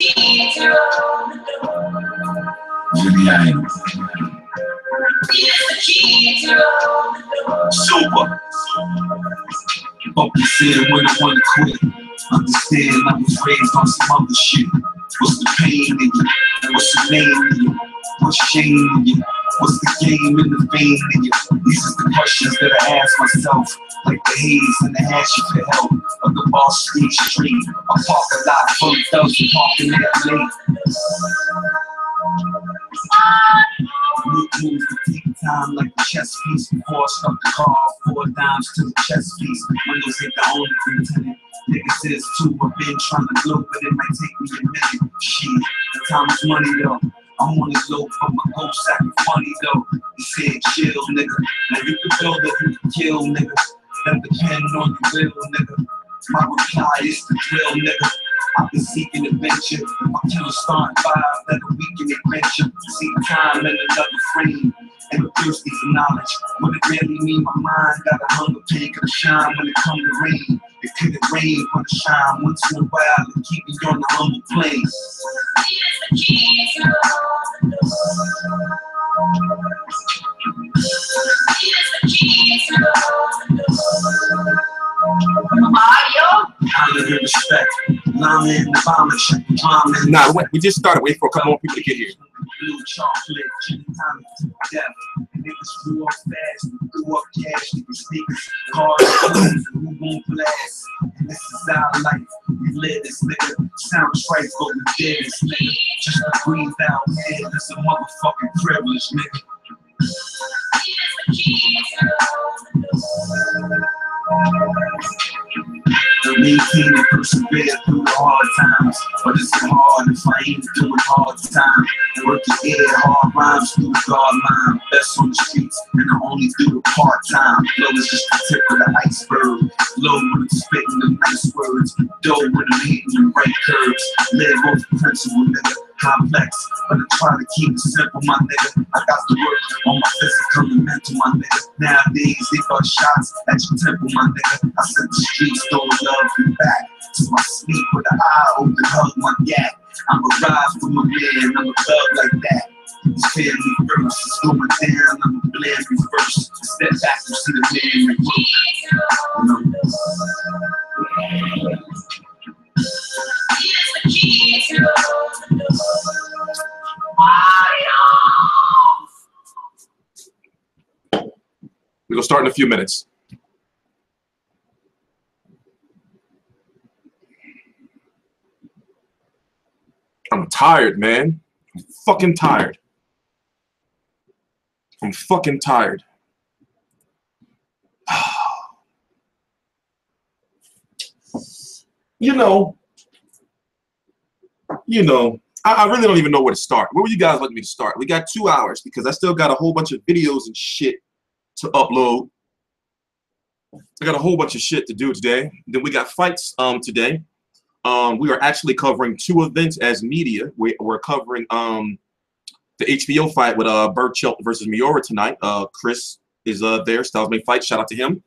Really, I am. Super. Hope you said when I wanna quit. Understand I was raised on some other shit. What's the pain in you? What's the name in you? What's shame in you? What's the game in the vein in you? These are the questions that I ask myself. Like the haze and the hash of the hell of the Wall Street street. I park a lot full of thugs and parking there late. Moves to take time like a chess piece. Before I start the car, 4 dimes to the chess piece. Windows ain't the only thing tenant. Niggas is too, I've been trying to blow, but it might take me a minute. Shit, time is money though. I'm on this low for my ghost acting funny though. You said chill, nigga. Now you can build it, you can kill, nigga. That depend on your will, nigga. My reply is the drill, nigga. I've been seeking adventure. My killers start 5 like a weekend adventure. See time in another frame. And I'm thirsty for knowledge. What it really mean, my mind got a hunger pain. Could shine when it come to rain. It couldn't rain, but it shine once in a while and keep me on the humble plane. Nah, we just started. Wait for a couple more people to get here. Blue chocolate, gin tonic to death. Niggas flew up fast, threw up cash, niggas sneakers, cars, and who won't blast. And this is our life. We live this nigga. Sounds right, but we dead this nigga. Just to breathe out here, that's a motherfucking privilege, nigga. Maintain and persevere through the hard times, but it's hard if I ain't doing hard time. Working here, hard rhymes through the guard line. Best on the streets, and I only do it part time. Flow is just the tip of the iceberg. Low when I'm spitting the nice words, dough when I'm hitting the right curves. Live off the principle, nigga. Complex, but I try to keep it simple, my nigga. I got to work on my physical and mental, my nigga. Nowadays, they got shots at your temple, my nigga. I said the streets don't love you back. To my sleep with an eye open, hug my gap. I'm a ride for my man, I'm a thug like that. It's family first, it's going down, I'm a blend reverse. Step back, you see the man in work. We're gonna start in a few minutes. I'm tired, man. I'm fucking tired. I'm fucking tired. You know, I really don't even know where to start. Where would you guys like me to start? We got 2 hours because I still got a whole bunch of videos and shit to upload. I got a whole bunch of shit to do today. Then we got fights today. We are actually covering 2 events as media. We're covering the HBO fight with Burchelt versus Miura tonight. Chris is there, Stylesmade Fight. Shout out to him.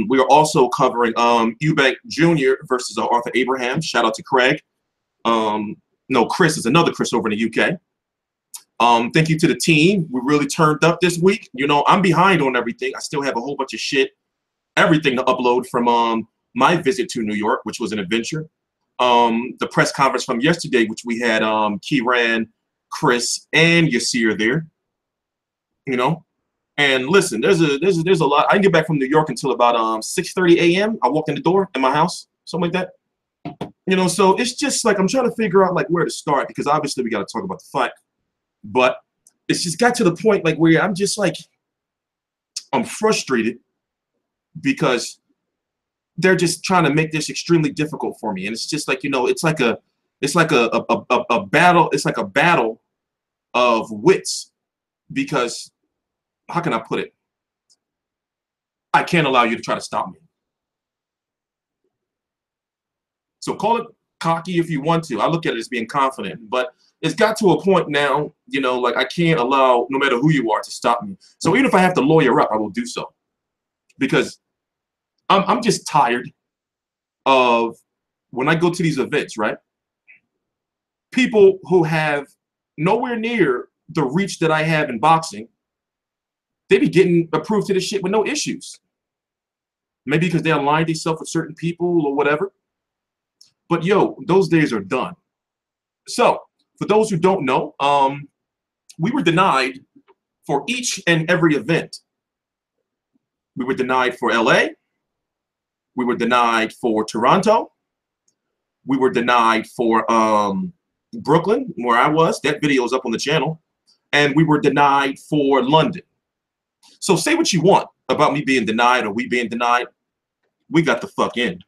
We are also covering Eubank Jr. versus Arthur Abraham. Shout out to Craig. No, Chris is another Chris over in the UK. Thank you to the team. We really turned up this week. You know, I'm behind on everything. I still have a whole bunch of shit, everything to upload from my visit to New York, which was an adventure. The press conference from yesterday, which we had Kieran, Chris, and Yasir there. You know, and listen, there's a lot. I didn't get back from New York until about 6:30 a.m. I walked in the door in my house, something like that. You know, so it's just like I'm trying to figure out like where to start because obviously we got to talk about the fight, but it's just got to the point like where I'm just like I'm frustrated because they're just trying to make this extremely difficult for me, and it's just like it's like a battle. It's like a battle of wits because how can I put it? I can't allow you to try to stop me. So call it cocky if you want to. I look at it as being confident, but it's got to a point now, like I can't allow no matter who you are to stop me. So even if I have to lawyer up, I will do so because I'm just tired of when I go to these events, right? people who have nowhere near the reach that I have in boxing, they be getting approved to this shit with no issues. Maybe because they aligned themselves with certain people or whatever. But yo, those days are done. So for those who don't know, we were denied for each and every event. We were denied for LA. We were denied for Toronto. We were denied for Brooklyn, where I was. That video is up on the channel. And we were denied for London. So say what you want about me being denied or we being denied. We got the fuck in.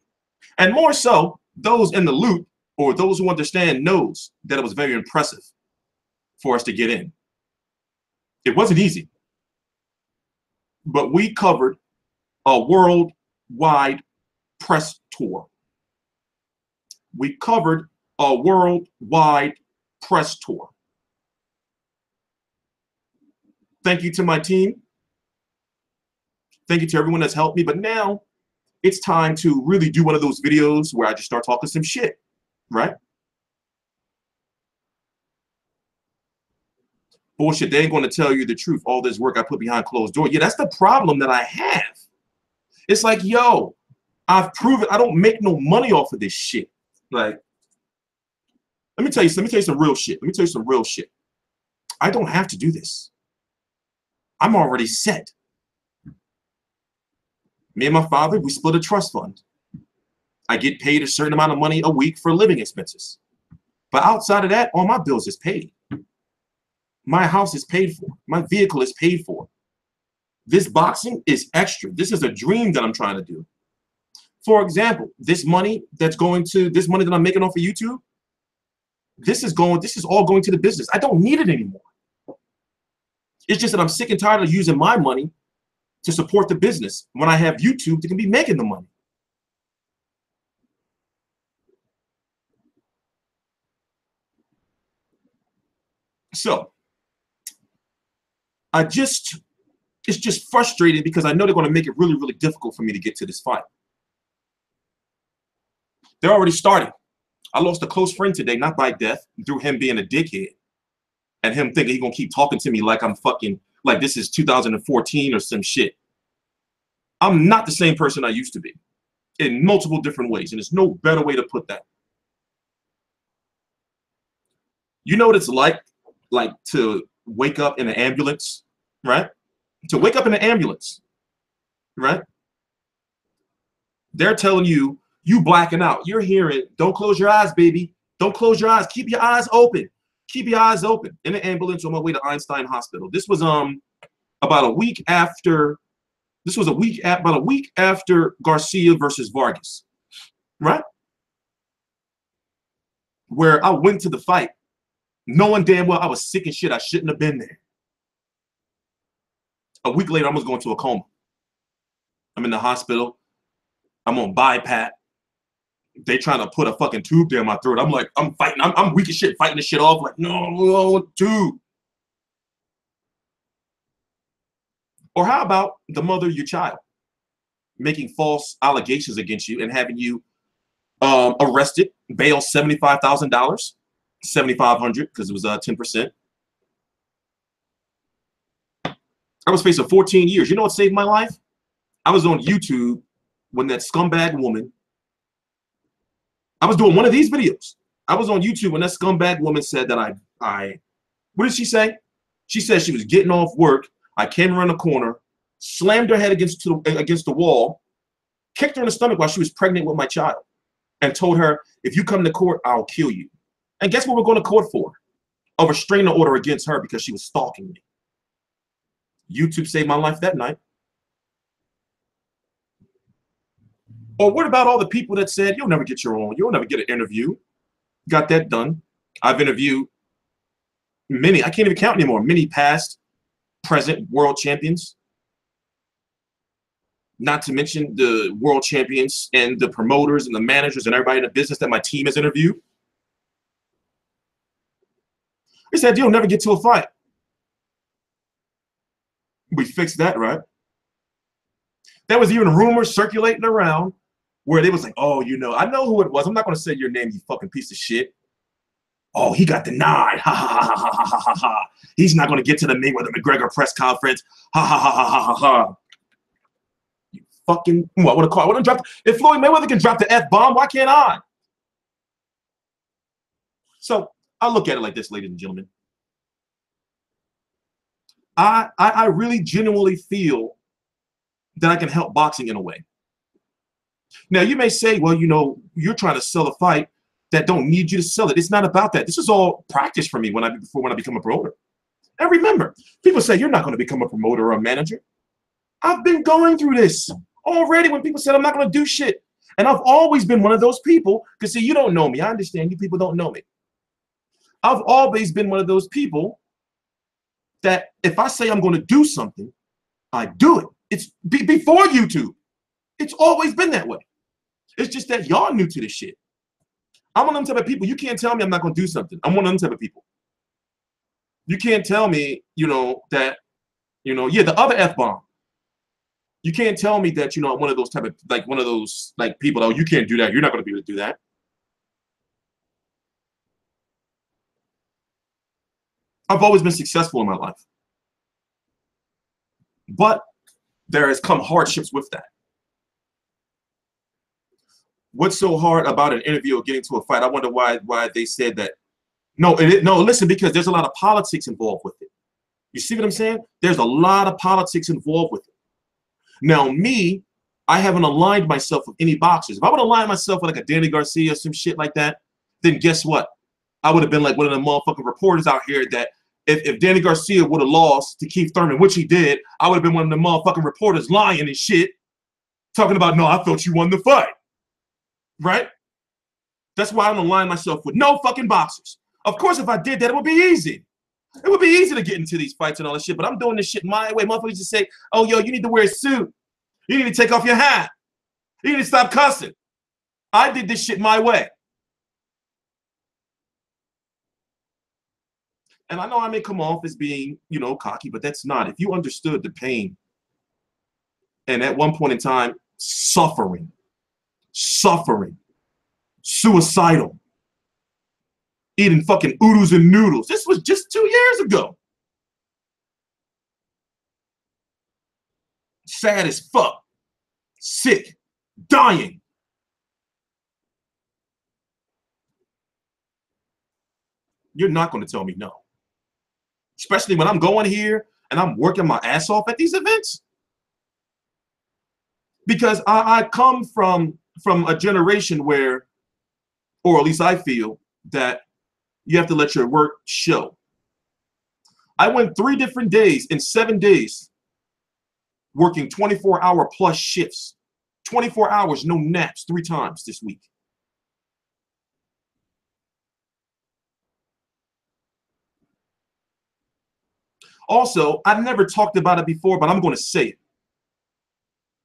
And more so, those in the loop or those who understand knows that it was very impressive for us to get in. It wasn't easy. But we covered a worldwide press tour. We covered a worldwide press tour. Thank you to my team. Thank you to everyone that's helped me. But now it's time to really do one of those videos where I just start talking some shit, right? Bullshit, they ain't going to tell you the truth. All this work I put behind closed doors. Yeah, that's the problem that I have. It's like, yo, I've proven I don't make no money off of this shit. Like, let me tell you some real shit. Let me tell you some real shit. I don't have to do this. I'm already set. Me and my father, we split a trust fund. I get paid a certain amount of money a week for living expenses. But outside of that, all my bills is paid. My house is paid for. My vehicle is paid for. This boxing is extra. This is a dream that I'm trying to do. For example, this money that I'm making off of YouTube, this is all going to the business. I don't need it anymore. It's just that I'm sick and tired of using my money to support the business when I have YouTube that can be making the money. So it's just frustrating because I know they're going to make it really, really difficult for me to get to this fight. They're already starting. I lost a close friend today, not by death, through him being a dickhead and him thinking he's going to keep talking to me like I'm fucking, like this is 2014 or some shit. I'm not the same person I used to be in multiple different ways, and there's no better way to put that. You know what it's like to wake up in an ambulance, right? To wake up in an ambulance, right? They're telling you, you blacking out. You're hearing, don't close your eyes, baby. Don't close your eyes. Keep your eyes open. Keep your eyes open. In an ambulance on my way to Einstein Hospital. This was about a week after. This was about a week after Garcia versus Vargas, right? Where I went to the fight, knowing damn well I was sick and shit. I shouldn't have been there. A week later, I was going to a coma. I'm in the hospital. I'm on BiPAP. They trying to put a fucking tube down my throat. I'm like, I'm fighting. I'm weak as shit, fighting this shit off. Like, no, dude. Or how about the mother of your child making false allegations against you and having you arrested, bail $75,000, $7,500 because it was 10%. I was facing 14 years. You know what saved my life? I was on YouTube when that scumbag woman. I was doing one of these videos. I was on YouTube when that scumbag woman said that what did she say? She said she was getting off work. I came around the corner, slammed her head against the wall, kicked her in the stomach while she was pregnant with my child, and told her, if you come to court, I'll kill you. And guess what we're going to court for? A restraining order against her because she was stalking me. YouTube saved my life that night. Or what about all the people that said, you'll never get your own, you'll never get an interview? Got that done. I've interviewed many, I can't even count anymore, many past, present world champions. Not to mention the world champions and the promoters and the managers and everybody in the business that my team has interviewed. They said, you'll never get to a fight. We fixed that, right? There was even rumors circulating around where they was like, oh, you know, I know who it was. I'm not going to say your name, you fucking piece of shit. Oh, he got denied. Ha ha ha ha ha ha ha ha. He's not going to get to the Mayweather McGregor press conference. Ha ha ha ha ha ha ha. You fucking what? What a call? What a drop? If Floyd Mayweather can drop the F-bomb, why can't I? So I look at it like this, ladies and gentlemen. I really genuinely feel that I can help boxing in a way. Now you may say, well, you know, you're trying to sell a fight that don't need you to sell it. It's not about that. This is all practice for me when I become a promoter. And remember, people say you're not going to become a promoter or a manager. I've been going through this already when people said I'm not going to do shit. And I've always been one of those people, because see, you don't know me. I understand you people don't know me. I've always been one of those people that if I say I'm going to do something, I do it. It's before YouTube. It's always been that way. It's just that y'all new to this shit. I'm one of them type of people. You can't tell me I'm not going to do something. I'm one of them type of people. You can't tell me, you know, that, you know, yeah, the other F-bomb. You can't tell me that, you know, I'm one of those type of, like, one of those, like, people, oh, you can't do that. You're not going to be able to do that. I've always been successful in my life. But there has come hardships with that. What's so hard about an interview or getting to a fight? I wonder why they said that. No, listen, because there's a lot of politics involved with it. You see what I'm saying? There's a lot of politics involved with it. Now, me, I haven't aligned myself with any boxers. If I would align myself with like a Danny Garcia or some shit like that, then guess what? I would have been like one of the motherfucking reporters out here that if Danny Garcia would have lost to Keith Thurman, which he did, I would have been one of the motherfucking reporters lying and shit, talking about, no, I thought you won the fight. Right? That's why I don't align myself with no fucking boxers. Of course, if I did that, it would be easy. It would be easy to get into these fights and all this shit, but I'm doing this shit my way. Motherfuckers just say, oh, yo, you need to wear a suit. You need to take off your hat. You need to stop cussing. I did this shit my way. And I know I may come off as being, you know, cocky, but that's not. If you understood the pain and at one point in time, suffering, suicidal, eating fucking oodles and noodles. This was just 2 years ago. Sad as fuck, sick, dying. You're not going to tell me no. Especially when I'm going here and I'm working my ass off at these events. Because I come from a generation where, or at least I feel, that you have to let your work show. I went 3 different days in 7 days working 24-hour plus shifts. 24 hours, no naps, 3 times this week. Also, I've never talked about it before, but I'm going to say it.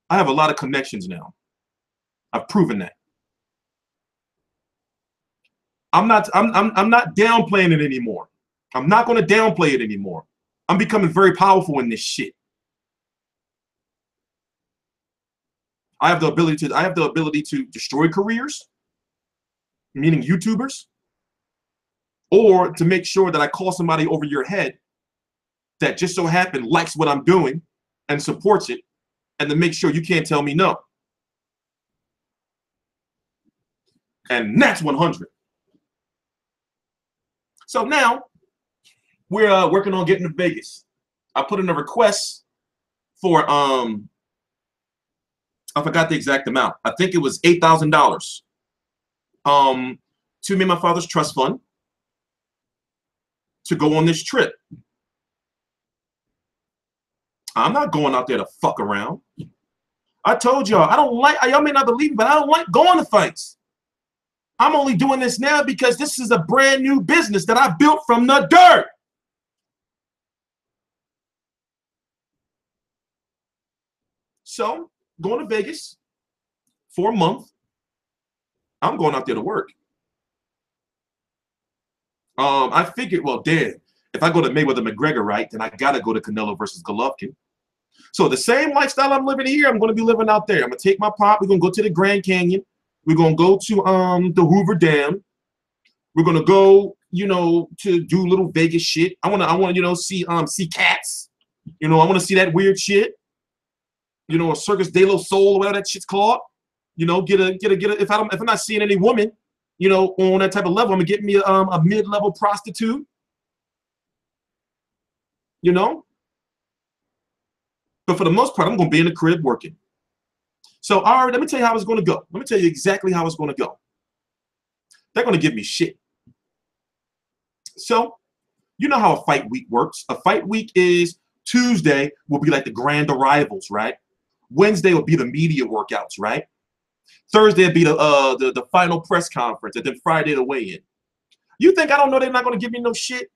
I have a lot of connections now. I've proven that. I'm not downplaying it anymore. I'm not going to downplay it anymore. I'm becoming very powerful in this shit. I have the ability to destroy careers, meaning YouTubers, or to make sure that I call somebody over your head that just so happened likes what I'm doing and supports it, and to make sure you can't tell me no. And that's 100. So now we're working on getting to Vegas. I put in a request for I forgot the exact amount. I think it was $8,000 to me and my father's trust fund to go on this trip. I'm not going out there to fuck around. I told y'all, I don't like, y'all may not believe me, but I don't like going to fights. I'm only doing this now because this is a brand new business that I built from the dirt. So, going to Vegas for a month. I'm going out there to work. I figured, well, damn, if I go to Mayweather McGregor, right, then I gotta go to Canelo versus Golovkin. So the same lifestyle I'm living here, I'm gonna be living out there. I'm gonna take my pop. We're gonna go to the Grand Canyon. We're gonna go to the Hoover Dam. We're gonna go you know, to do little Vegas shit. I wanna, you know, see cats. You know, I wanna see that weird shit. You know, a Circus de la Soul or whatever that shit's called. You know, get a. If I'm not seeing any woman, you know, on that type of level, I'm gonna get me a mid-level prostitute. You know, but for the most part, I'm gonna be in the crib working. So, all right, let me tell you how it's gonna go. Let me tell you exactly how it's gonna go. They're gonna give me shit. So, you know how a fight week works. A fight week is Tuesday will be like the grand arrivals, right? Wednesday will be the media workouts, right? Thursday will be the final press conference, and then Friday the weigh-in. You think I don't know they're not gonna give me no shit?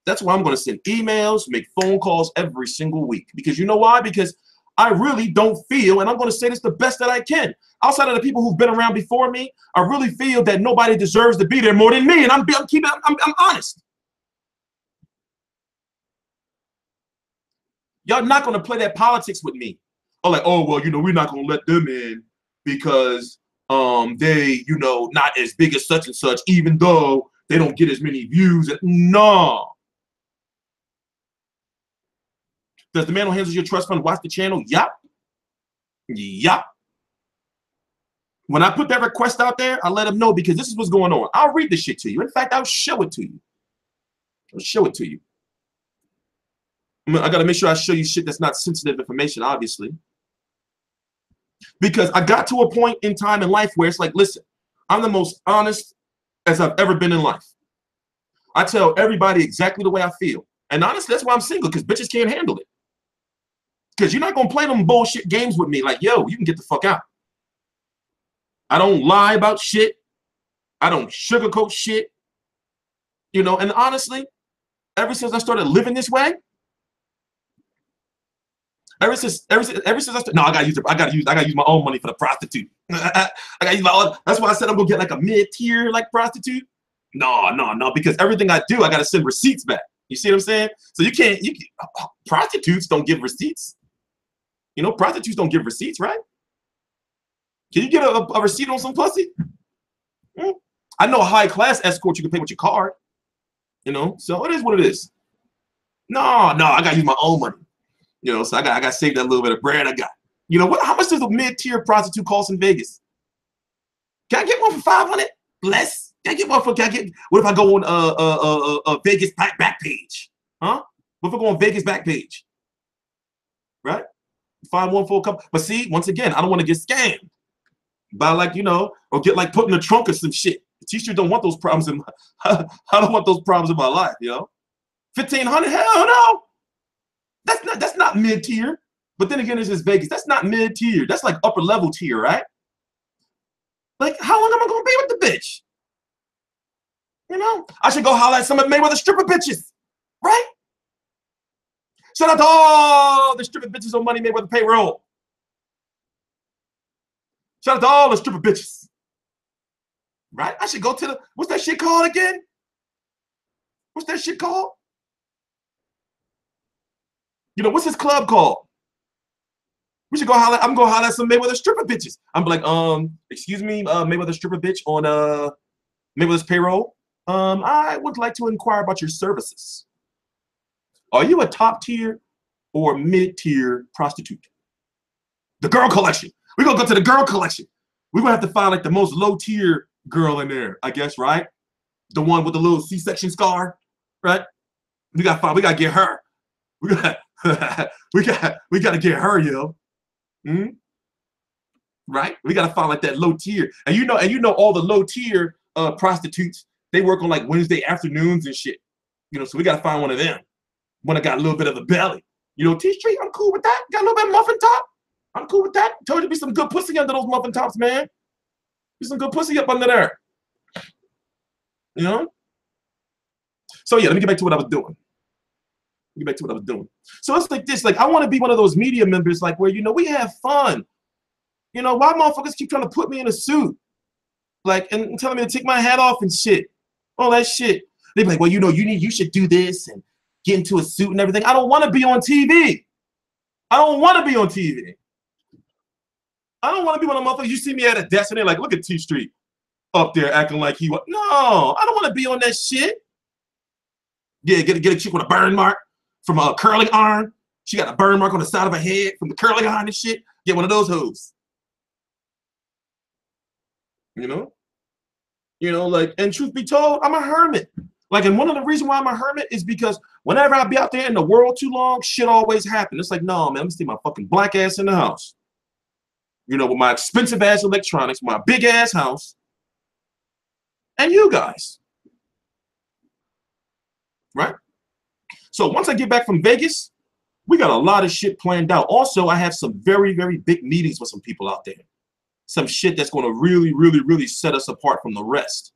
That's why I'm gonna send emails, make phone calls every single week. Because you know why? Because I really don't feel, and I'm gonna say this the best that I can, outside of the people who've been around before me, I really feel that nobody deserves to be there more than me, and I'm honest. Y'all not gonna play that politics with me. Or like, oh well, you know, we're not gonna let them in because they, you know, not as big as such and such, even though they don't get as many views. No. Does the man who handles your trust fund watch the channel? Yup. Yup. When I put that request out there, I let him know because this is what's going on. I'll read this shit to you. In fact, I'll show it to you. I'll show it to you. I got to make sure I show you shit that's not sensitive information, obviously. Because I got to a point in time in life where it's like, listen, I'm the most honest as I've ever been in life. I tell everybody exactly the way I feel. And honestly, that's why I'm single, because bitches can't handle it. Because you're not going to play them bullshit games with me like, yo, you can get the fuck out. I don't lie about shit. I don't sugarcoat shit. You know, and honestly, ever since I started living this way, ever since I started, no, I gotta use my own money for the prostitute. I gotta use my own. That's why I said I'm gonna get like a mid-tier like prostitute. No, because everything I do, I gotta send receipts back. You see what I'm saying? So you can't prostitutes don't give receipts. You know, prostitutes don't give receipts, right? Can you get a receipt on some pussy? I know a high-class escort you can pay with your card. You know, so it is what it is. No, I gotta use my own money. You know, so I got to save that little bit of bread I got. You know what? How much does a mid-tier prostitute cost in Vegas? Can I get one for 500? Less? Can I get one for? What if I go on a Vegas back page? Huh? What if I go on Vegas back page? Right? Find one for a couple. But see, once again, I don't want to get scammed by like, you know, or get like put in the trunk or some shit. T-shirt don't want those problems in my, I don't want those problems in my life. You know, 1,500? Hell no. That's not mid-tier. But then again, it's just Vegas. That's not mid-tier. That's like upper level tier, right? Like, how long am I gonna be with the bitch? You know, I should go holler at some of Mayweather stripper bitches, right? Shout out to all the stripper bitches on Money Mayweather payroll. Shout out to all the stripper bitches, right? I should go to the, what's that shit called again? What's that shit called? You know, what's his club called? We should go holler. I'm gonna holler at some Mayweather stripper bitches. I'm like, excuse me, Mayweather stripper bitch on Mayweather's payroll. I would like to inquire about your services. Are you a top tier or mid-tier prostitute? The girl collection. We're gonna go to the girl collection. We're gonna have to find like the most low-tier girl in there, I guess, right? The one with the little C-section scar, right? We gotta get her. We gotta get her, yo. Right? We gotta find like that low tier. And you know all the low tier prostitutes, they work on like Wednesday afternoons and shit. You know, so we gotta find one of them. One that got a little bit of a belly. You know, T-Street, I'm cool with that. Got a little bit of muffin top. I'm cool with that. Told you be some good pussy under those muffin tops, man. Be some good pussy up under there. You know? So yeah, let me get back to what I was doing. So it's like this, like I want to be one of those media members, like where, you know, we have fun. You know, why motherfuckers keep trying to put me in a suit? Like, and telling me to take my hat off and shit. All that shit. They be like, well, you know, you should do this and get into a suit and everything. I don't want to be on TV. I don't want to be on TV. I don't want to be one of the motherfuckers. You see me at a desk and they're like, look at T Street. up there acting like he was. No, I don't want to be on that shit. Yeah, get a chick with a burn mark from a curling iron. She got a burn mark on the side of her head from the curling iron and shit. Get one of those hoes. You know, like, and truth be told, I'm a hermit. Like, and one of the reasons why I'm a hermit is because whenever I be out there in the world too long, shit always happens. It's like, no, man, let me stay my fucking black ass in the house. You know, with my expensive ass electronics, my big ass house, and you guys. Right? So once I get back from Vegas, we got a lot of shit planned out. Also, I have some very, very big meetings with some people out there. Some shit that's going to really, really, really set us apart from the rest.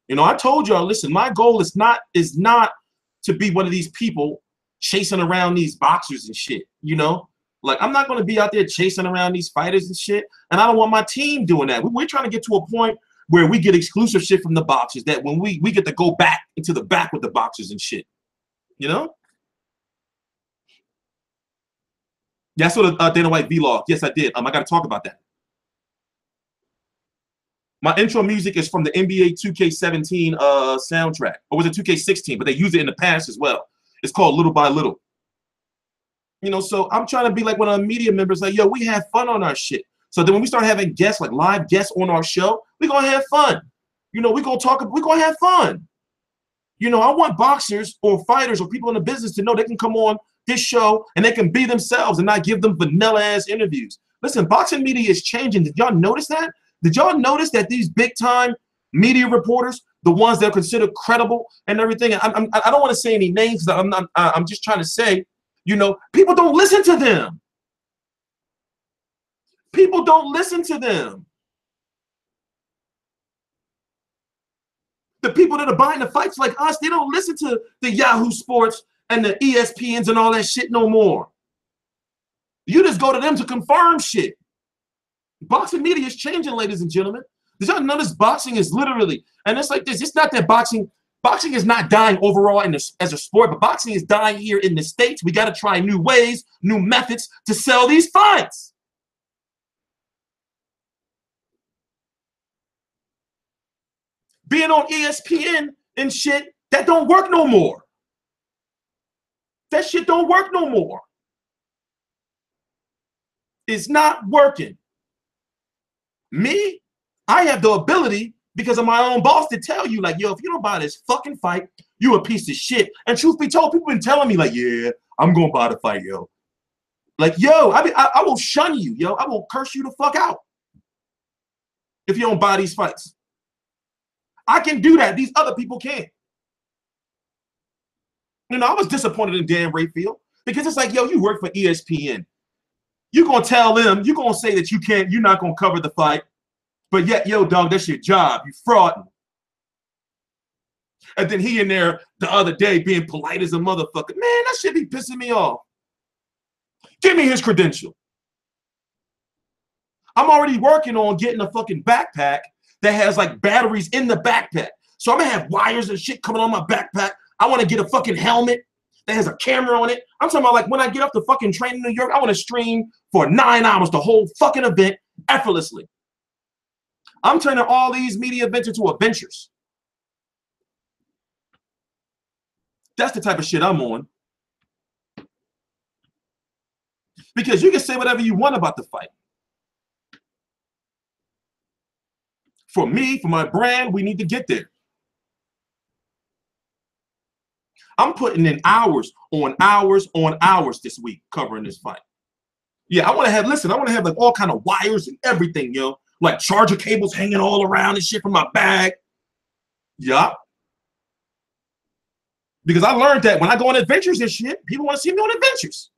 You know, I told y'all, listen, my goal is not to be one of these people chasing around these boxers and shit, you know? Like, I'm not going to be out there chasing around these fighters and shit, and I don't want my team doing that. We're trying to get to a point where we get exclusive shit from the boxers, that when we get to go back into the back with the boxers and shit, you know? That's what Dana White vlog. Yes, I did. I got to talk about that. My intro music is from the NBA 2K17 soundtrack. Or was it 2K16? But they used it in the past as well. It's called Little by Little. You know, so I'm trying to be like one of the media members, like, yo, we have fun on our shit. So then when we start having guests, like live guests on our show, we're going to have fun. You know, we're going to have fun. You know, I want boxers or fighters or people in the business to know they can come on this show and they can be themselves and not give them vanilla-ass interviews. Listen, boxing media is changing. Did y'all notice that? Did y'all notice that these big-time media reporters, the ones that are considered credible and everything, I don't want to say any names, because I'm just trying to say, you know, people don't listen to them. People don't listen to them. The people that are buying the fights like us, they don't listen to the Yahoo Sports and the ESPNs and all that shit no more. You just go to them to confirm shit. Boxing media is changing, ladies and gentlemen. Did y'all notice boxing is literally, and it's like this, it's not that boxing is not dying overall as a sport, but boxing is dying here in the States. We got to try new ways, new methods to sell these fights. Being on ESPN and shit, that don't work no more. That shit don't work no more. It's not working. Me, I have the ability, because of my own boss, to tell you, like, yo, if you don't buy this fucking fight, you a piece of shit. And truth be told, people been telling me, like, yeah, I'm gonna buy the fight, yo. Like, yo, I will shun you, yo. I will curse you the fuck out if you don't buy these fights. I can do that. These other people can't. You know, I was disappointed in Dan Rayfield, because it's like, yo, you work for ESPN. You're going to tell them, you're going to say that you're not going to cover the fight, but yet, yo, dog, that's your job. You frauding. And then he in there the other day being polite as a motherfucker. Man, that shit be pissing me off. Give me his credential. I'm already working on getting a fucking backpack that has like batteries in the backpack. So I'm going to have wires and shit coming on my backpack. I want to get a fucking helmet that has a camera on it. I'm talking about, like, when I get off the fucking train in New York, I want to stream for 9 hours the whole fucking event effortlessly. I'm turning all these media events into adventures. That's the type of shit I'm on. Because you can say whatever you want about the fight. For me, for my brand, we need to get there. I'm putting in hours on hours on hours this week covering this fight. Yeah, I want to have, listen, I want to have like all kind of wires and everything, yo. Like charger cables hanging all around and shit from my bag. Yeah. Because I learned that when I go on adventures and shit, people want to see me on adventures.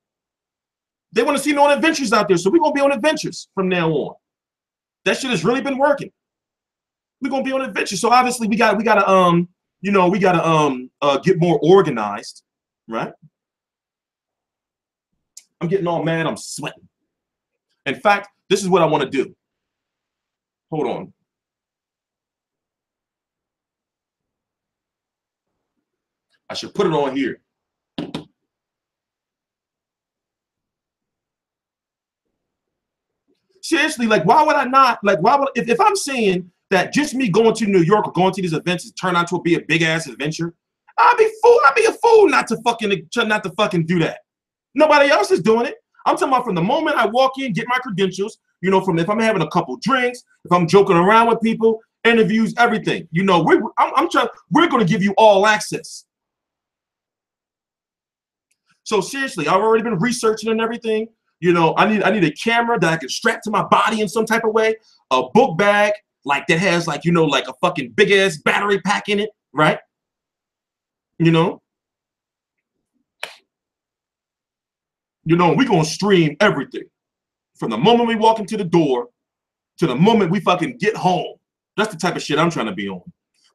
They want to see me on adventures out there. So we're going to be on adventures from now on. That shit has really been working. We're going to be on adventures. So obviously we got to, you know, we got to get more organized, right? I'm getting all mad. I'm sweating. In fact, this is what I want to do. Hold on. I should put it on here. Seriously, like, why would I not? Like, why would, if I'm saying that just me going to New York or going to these events has turned out to be a big ass adventure, I'd be a fool not to fucking do that. Nobody else is doing it. I'm talking about from the moment I walk in, get my credentials, you know, from if I'm having a couple drinks, if I'm joking around with people, interviews, everything. You know, we're going to give you all access. So seriously, I've already been researching and everything. You know, I need a camera that I can strap to my body in some type of way, a book bag like that has like, you know, like a fucking big ass battery pack in it, right? You know, we're going to stream everything from the moment we walk into the door to the moment we fucking get home. That's the type of shit I'm trying to be on.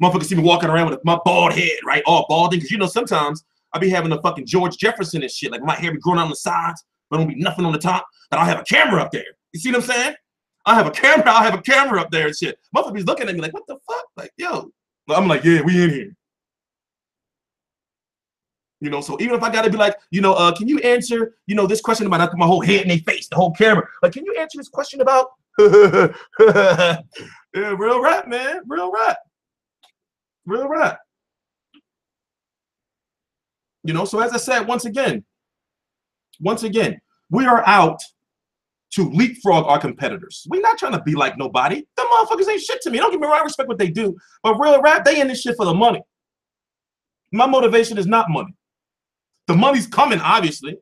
Motherfuckers see me walking around with my bald head, right? All balding. Because, you know, sometimes I be having a fucking George Jefferson and shit. Like my hair be growing out on the sides, but don't be nothing on the top. But I'll have a camera up there. You see what I'm saying? I'll have a camera up there and shit. Motherfuckers be looking at me like, what the fuck? Like, yo. I'm like, yeah, we in here. You know, so even if I gotta be like, you know, can you answer, you know, this question about, I put my whole head in their face, the whole camera. Like, can you answer this question about? Yeah, real rap, man. Real rap. Real rap. You know, so as I said, once again, we are out to leapfrog our competitors. We're not trying to be like nobody. Them motherfuckers ain't shit to me. Don't get me wrong, I respect what they do. But real rap, they in this shit for the money. My motivation is not money. The money's coming, obviously.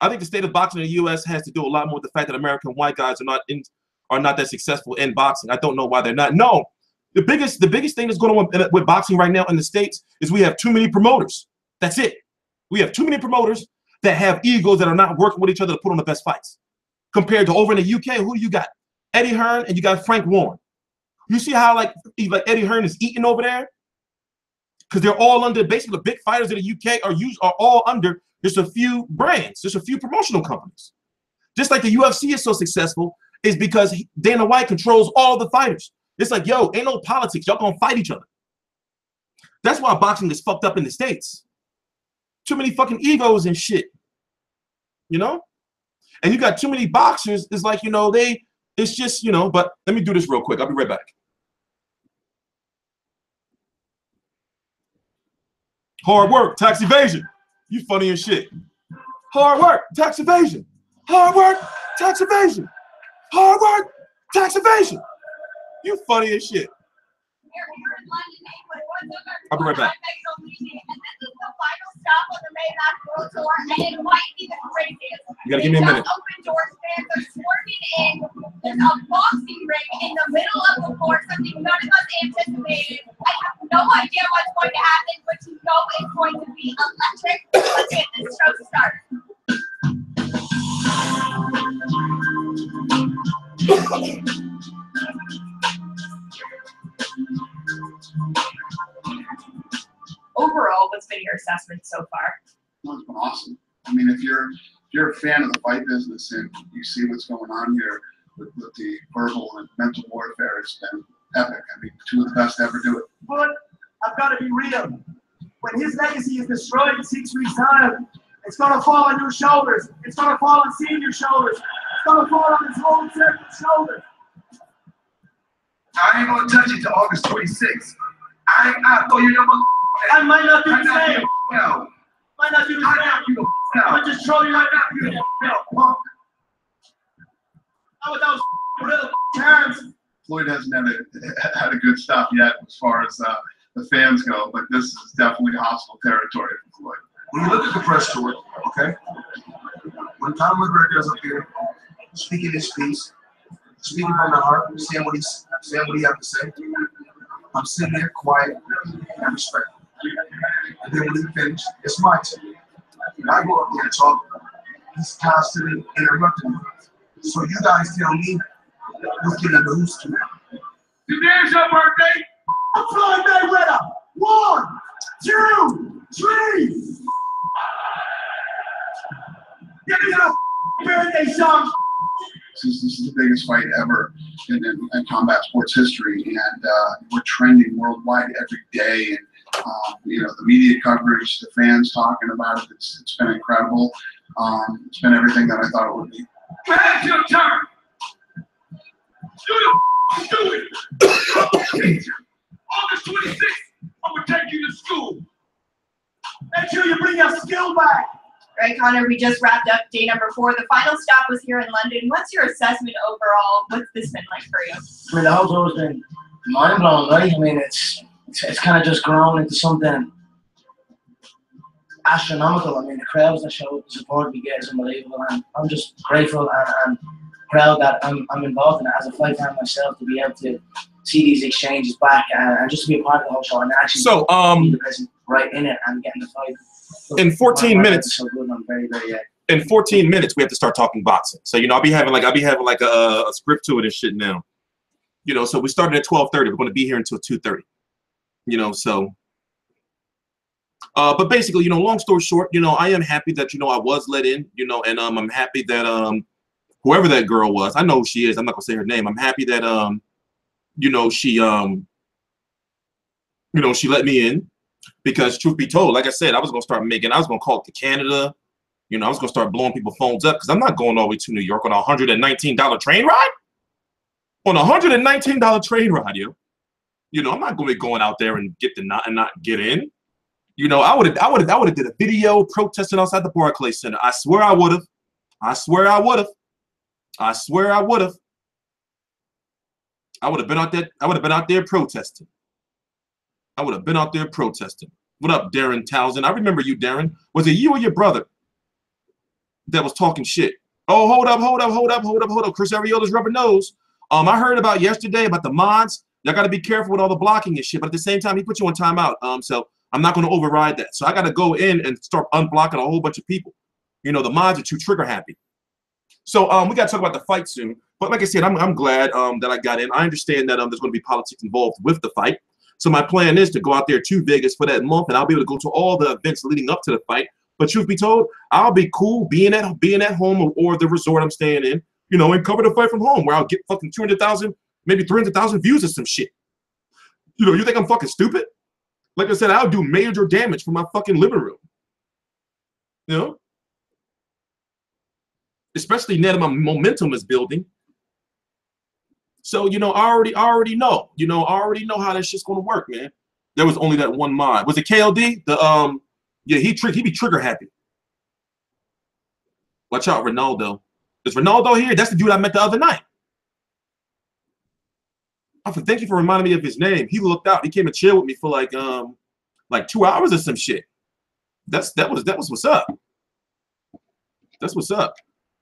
I think the state of boxing in the U.S. has to do a lot more with the fact that American white guys are not that successful in boxing. I don't know why they're not. No, the biggest thing that's going on with boxing right now in the States is we have too many promoters. That's it. We have too many promoters that have egos that are not working with each other to put on the best fights. Compared to over in the UK, who do you got? Eddie Hearn and you got Frank Warren. You see how like Eddie Hearn is eating over there? Because they're all under, basically the big fighters in the UK are all under just a few brands, just a few promotional companies. Just like the UFC is so successful is because Dana White controls all the fighters. It's like, yo, ain't no politics. Y'all gonna fight each other. That's why boxing is fucked up in the States. Too many fucking egos and shit. You know? And you got too many boxers. It's like, you know, it's just, you know, but let me do this real quick. I'll be right back. Hard work, tax evasion. You funny as shit. Hard work, tax evasion. Hard work, tax evasion. Hard work, tax evasion. You funny as shit. I'll be right back. You gotta give me a minute. There's a boxing ring in the middle of the floor, something none of us anticipated. I have no idea what's going to happen, but you know it's going to be electric. Let's get this show started. Overall, what's been your assessment so far? Well, it's been awesome. I mean, if you're a fan of the fight business and you see what's going on here with the verbal and mental warfare, it's been epic. I mean, two of the best to ever do it. But I've got to be real. When his legacy is destroyed in 6 weeks' time, it's going to fall on your shoulders. It's going to fall on Senior's shoulders. It's going to fall on his whole circuit's shoulders. I ain't gonna touch it till August 26th. I throw you number. I might not do the same. No. Might not do the same. I'm just trolling right now. How about those real terms? Floyd hasn't had a good stuff yet as far as the fans go, but this is definitely hostile territory for Floyd. When you look at the press tour, okay, when Conor McGregor is up here speaking his piece, speaking from the heart, saying what he has to say, I'm sitting there quiet and respectful. And then when he finished, it's my turn. And I go up there and talk. He's constantly interrupting me. So you guys tell me who's getting the who's to. Today's your birthday. Floyd Mayweather. 1, 2, 3. Give me your birthday song. This is the biggest fight ever in combat sports history, and we're trending worldwide every day. And you know, the media coverage, the fans talking about it, it's been incredible. It's been everything that I thought it would be. It's your turn. Do it. August 26th, I'm gonna take you to school. Make sure you bring your skill back. All right, Conor, we just wrapped up day number 4. The final stop was here in London. What's your assessment overall? What's this been like for you? I mean, the whole tour's been mind-blowing, right? I mean, it's kind of just grown into something astronomical. I mean, the crowds that show up, the support we get is unbelievable, and I'm just grateful and proud that I'm involved in it as a fight fan myself, to be able to see these exchanges back and just to be a part of the whole show and actually be the person right in it and getting the fight. In 14 minutes, so good. I'm very, very in 14 minutes, we have to start talking boxing. So, you know, I'll be having like a script to it and shit now. You know, so we started at 12:30. We're going to be here until 2:30. You know, so. But basically, you know, long story short, you know, I am happy that, you know, I was let in, you know, and I'm happy that whoever that girl was, I know who she is. I'm not gonna say her name. I'm happy that you know, she let me in, because truth be told, like I said, I was gonna call it to Canada. You know, I was gonna start blowing people's phones up, because I'm not going all the way to New York on a $119 train ride. On a $119 train ride, yo. You know, I'm not gonna be going out there and not get in. You know, I would have did a video protesting outside the Barclays Center. I swear I would have. I swear I would have. I swear I would have. I would have been out there. I would have been out there protesting. I would have been out there protesting. What up, Darren Townsend? I remember you, Darren. Was it you or your brother that was talking shit? Oh, hold up. Chris Ariola's rubber nose. I heard about yesterday about the mods. Y'all got to be careful with all the blocking and shit. But at the same time, he put you on timeout. So I'm not going to override that. So I got to go in and start unblocking a whole bunch of people. You know, the mods are too trigger happy. So we got to talk about the fight soon. But like I said, I'm glad that I got in. I understand that there's going to be politics involved with the fight. So my plan is to go out there to Vegas for that month, and I'll be able to go to all the events leading up to the fight. But truth be told, I'll be cool being at home or the resort I'm staying in, you know, and cover the fight from home, where I'll get fucking 200,000, maybe 300,000 views or some shit. You know, you think I'm fucking stupid? Like I said, I'll do major damage from my fucking living room. You know? Especially now that my momentum is building. So, you know, I already know. You know, I already know how that shit's gonna work, man. There was only that one mod. Was it KLD? Yeah, he be trigger happy. Watch out, Ronaldo. Is Ronaldo here? That's the dude I met the other night. Thank you for reminding me of his name. He looked out. He came and chilled with me for like 2 hours or some shit. That was what's up. That's what's up.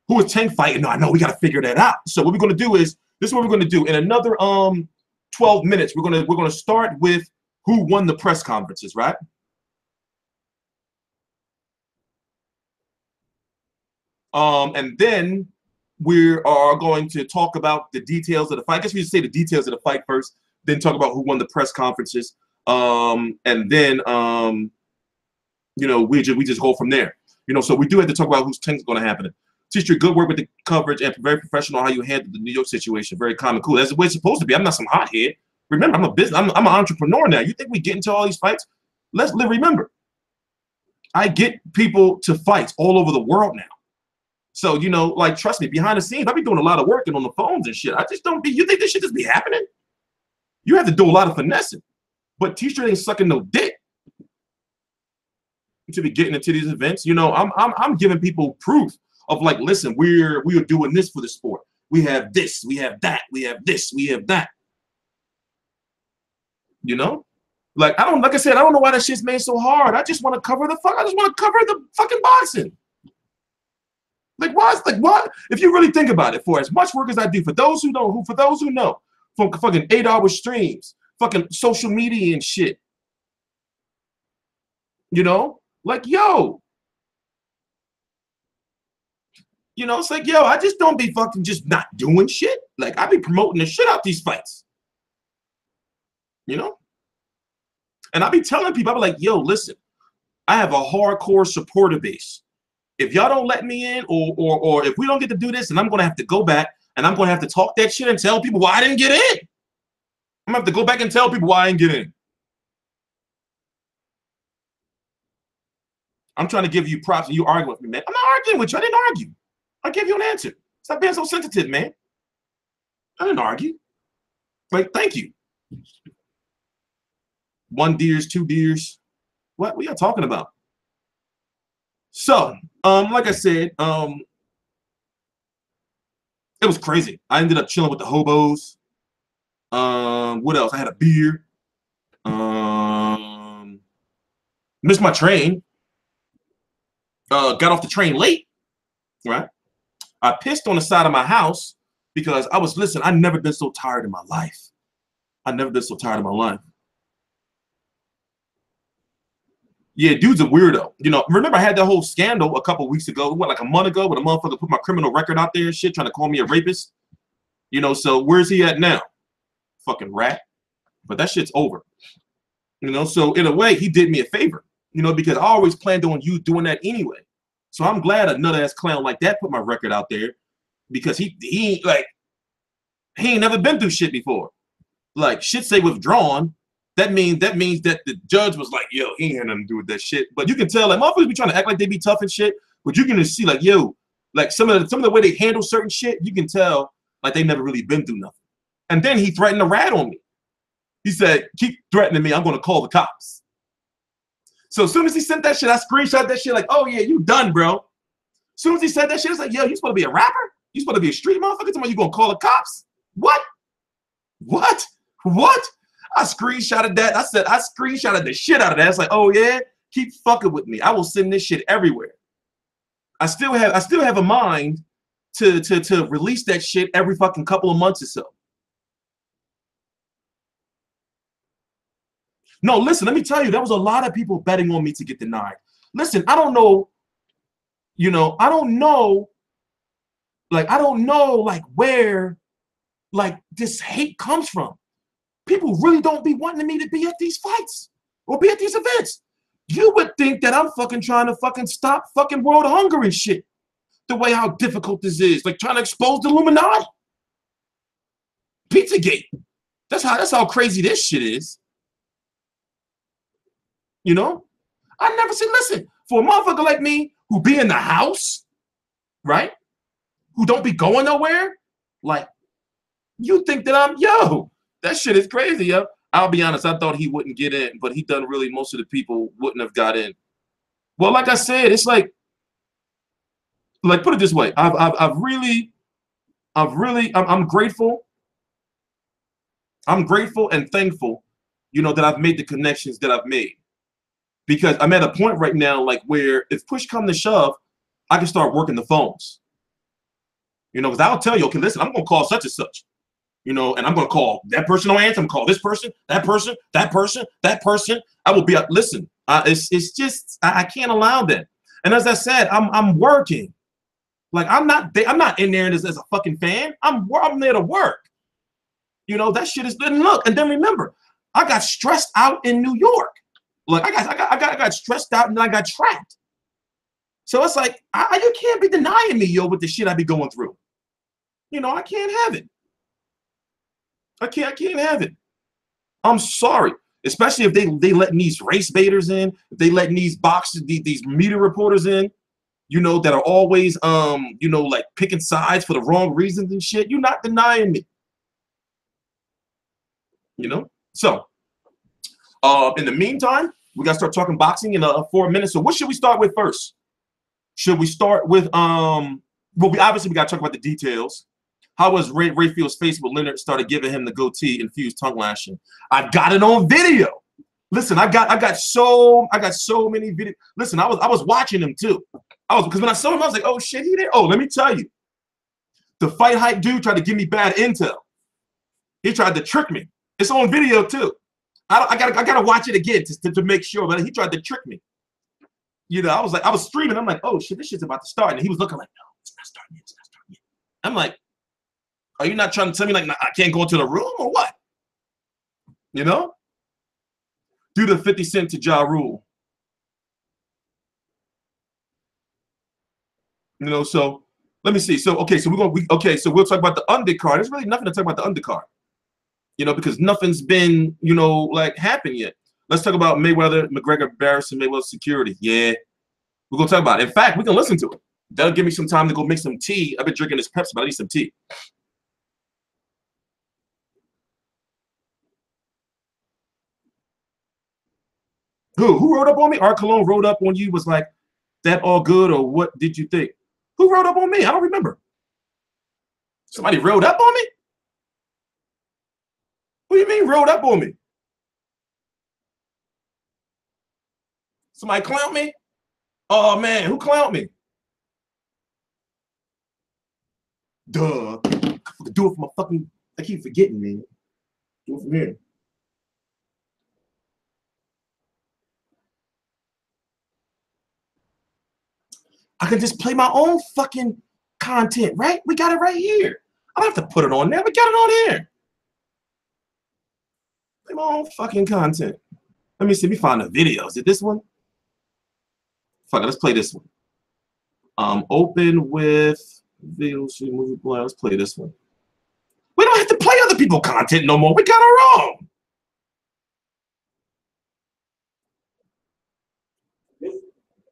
Who is Tank fighting? No, I know we gotta figure that out. So what we're gonna do is this is what we're gonna do. In another 12 minutes, we're gonna start with who won the press conferences, right? And then we are going to talk about the details of the fight. I guess we should say the details of the fight first, then talk about who won the press conferences, and then you know, we just go from there. You know, so we do have to talk about whose thing's going to happen. Teacher, good work with the coverage and very professional how you handled the New York situation. Very calm and cool. That's the way it's supposed to be. I'm not some hothead. Remember, I'm an entrepreneur now. You think we get into all these fights? Remember, I get people to fights all over the world now. So, you know, like, trust me, behind the scenes, I be doing a lot of work and on the phones and shit. I just don't be, you think this shit just be happening? You have to do a lot of finessing. But T-shirt ain't sucking no dick to be getting into these events. You know, I'm giving people proof of, like, listen, we are doing this for the sport. We have this, we have that, we have this, we have that. You know? Like I said, I don't know why that shit's made so hard. I just want to cover the fucking boxing. Like, what? If you really think about it, for as much work as I do, for those who know, from fucking 8-hour streams, fucking social media and shit, you know, like, yo, you know, it's like, yo, I just don't be fucking just not doing shit. Like, I be promoting the shit out these fights, you know, and I be telling people, I be like, yo, listen, I have a hardcore supporter base. If y'all don't let me in, or if we don't get to do this, and I'm gonna have to go back and I'm gonna have to talk that shit and tell people why I didn't get in. I'm gonna have to go back and tell people why I didn't get in. I'm trying to give you props and you arguing with me, man. I'm not arguing with you. I didn't argue. I gave you an answer. Stop being so sensitive, man. I didn't argue. Like, thank you. 1 deers, 2 deers. What y'all talking about? So, like I said, it was crazy. I ended up chilling with the hobos. What else? I had a beer. Missed my train. Got off the train late. Right? I pissed on the side of my house because listen, I've never been so tired in my life. I've never been so tired in my life. Yeah, dude's a weirdo. You know, remember I had that whole scandal a couple weeks ago, what, like a month ago, when a motherfucker put my criminal record out there and shit, trying to call me a rapist? You know, so where's he at now? Fucking rat. But that shit's over. You know, so in a way, he did me a favor, you know, because I always planned on you doing that anyway. So I'm glad a nut-ass clown like that put my record out there, because he ain't never been through shit before. Like, shit say withdrawn. That means that the judge was like, yo, he ain't had nothing to do with that shit. But you can tell, like, motherfuckers be trying to act like they be tough and shit, but you can just see, like, yo, like some of the way they handle certain shit, you can tell like they never really been through nothing. And then he threatened to rat on me. He said, keep threatening me, I'm gonna call the cops. So as soon as he sent that shit, I screenshot that shit like, oh yeah, you done, bro. As soon as he said that shit, it's like, yo, you supposed to be a rapper? You supposed to be a street motherfucker? Somebody you gonna call the cops? What? What? What? I screenshotted that. I said, I screenshotted the shit out of that. It's like, oh yeah, keep fucking with me. I will send this shit everywhere. I still have a mind to release that shit every fucking couple of months or so. No, listen, let me tell you, there was a lot of people betting on me to get denied. Listen, I don't know, you know, I don't know like where like this hate comes from. People really don't be wanting me to be at these fights or be at these events. You would think that I'm fucking trying to fucking stop fucking world hunger and shit. The way how difficult this is, like trying to expose the Illuminati. Pizzagate. That's how crazy this shit is. You know? I never said, listen, for a motherfucker like me who be in the house, right? Who don't be going nowhere, like, you think that I'm, yo, that shit is crazy, yo. I'll be honest, I thought he wouldn't get in, but he done really, most of the people wouldn't have got in. Well, like I said, it's like put it this way, I'm grateful. I'm grateful and thankful, you know, that I've made the connections that I've made. Because I'm at a point right now, like, where if push come to shove, I can start working the phones. You know, because I'll tell you, okay, listen, I'm gonna call such and such. You know, and I'm gonna call that person on answer. I'm gonna call this person, that person, that person, that person. I will be listen. It's just I can't allow that. And as I said, I'm working. Like I'm not in there as a fucking fan. I'm there to work. You know, that shit is good. And look, and then remember, I got stressed out in New York. Like I got stressed out and I got trapped. So it's like you can't be denying me, yo, with the shit I be going through. You know, I can't have it. I can't have it. I'm sorry, especially if they letting these race baiters in, if they letting these boxers, these media reporters in, you know, that are always you know, like picking sides for the wrong reasons and shit. You're not denying me. You know? So in the meantime, we gotta start talking boxing in 4 minutes. So what should we start with first? Should we start with well, we gotta talk about the details. How was Rayfield's face when Leonard started giving him the goatee infused tongue lashing? I got it on video. Listen, I got so many videos. Listen, I was watching him too. Because when I saw him, I was like, oh shit, he there. Oh, let me tell you, the fight hype dude tried to give me bad intel. He tried to trick me. It's on video too. I gotta watch it again to make sure, but he tried to trick me. You know, I was streaming. I'm like, oh shit, this shit's about to start, and he was looking like, no, it's not starting yet. It's not starting yet. I'm like, are you not trying to tell me like I can't go into the room or what? You know? Do the 50 Cent to Ja Rule. You know, so let me see. So okay, so so we'll talk about the undercard. There's really nothing to talk about the undercard. You know, because nothing's been, you know, like happened yet. Let's talk about Mayweather, McGregor, embarrassing Mayweather's security. Yeah. We're gonna talk about it. In fact, we can listen to it. That'll give me some time to go make some tea. I've been drinking this Pepsi, but I need some tea. Who wrote up on me? Art Cologne wrote up on you, was like, that all good, or what did you think? Who wrote up on me? I don't remember. Somebody wrote up on me? What do you mean wrote up on me? Somebody clown me? Oh man, who clowned me? Duh. Do it for my fucking, I keep forgetting, man. Do it from here. I can just play my own fucking content, right? We got it right here. I don't have to put it on there. We got it on here. Play my own fucking content. Let me see. Let me find the video. Is it this one? Fuck it. Let's play this one. Open with video, movie play. Let's play this one. We don't have to play other people's content no more. We got our own.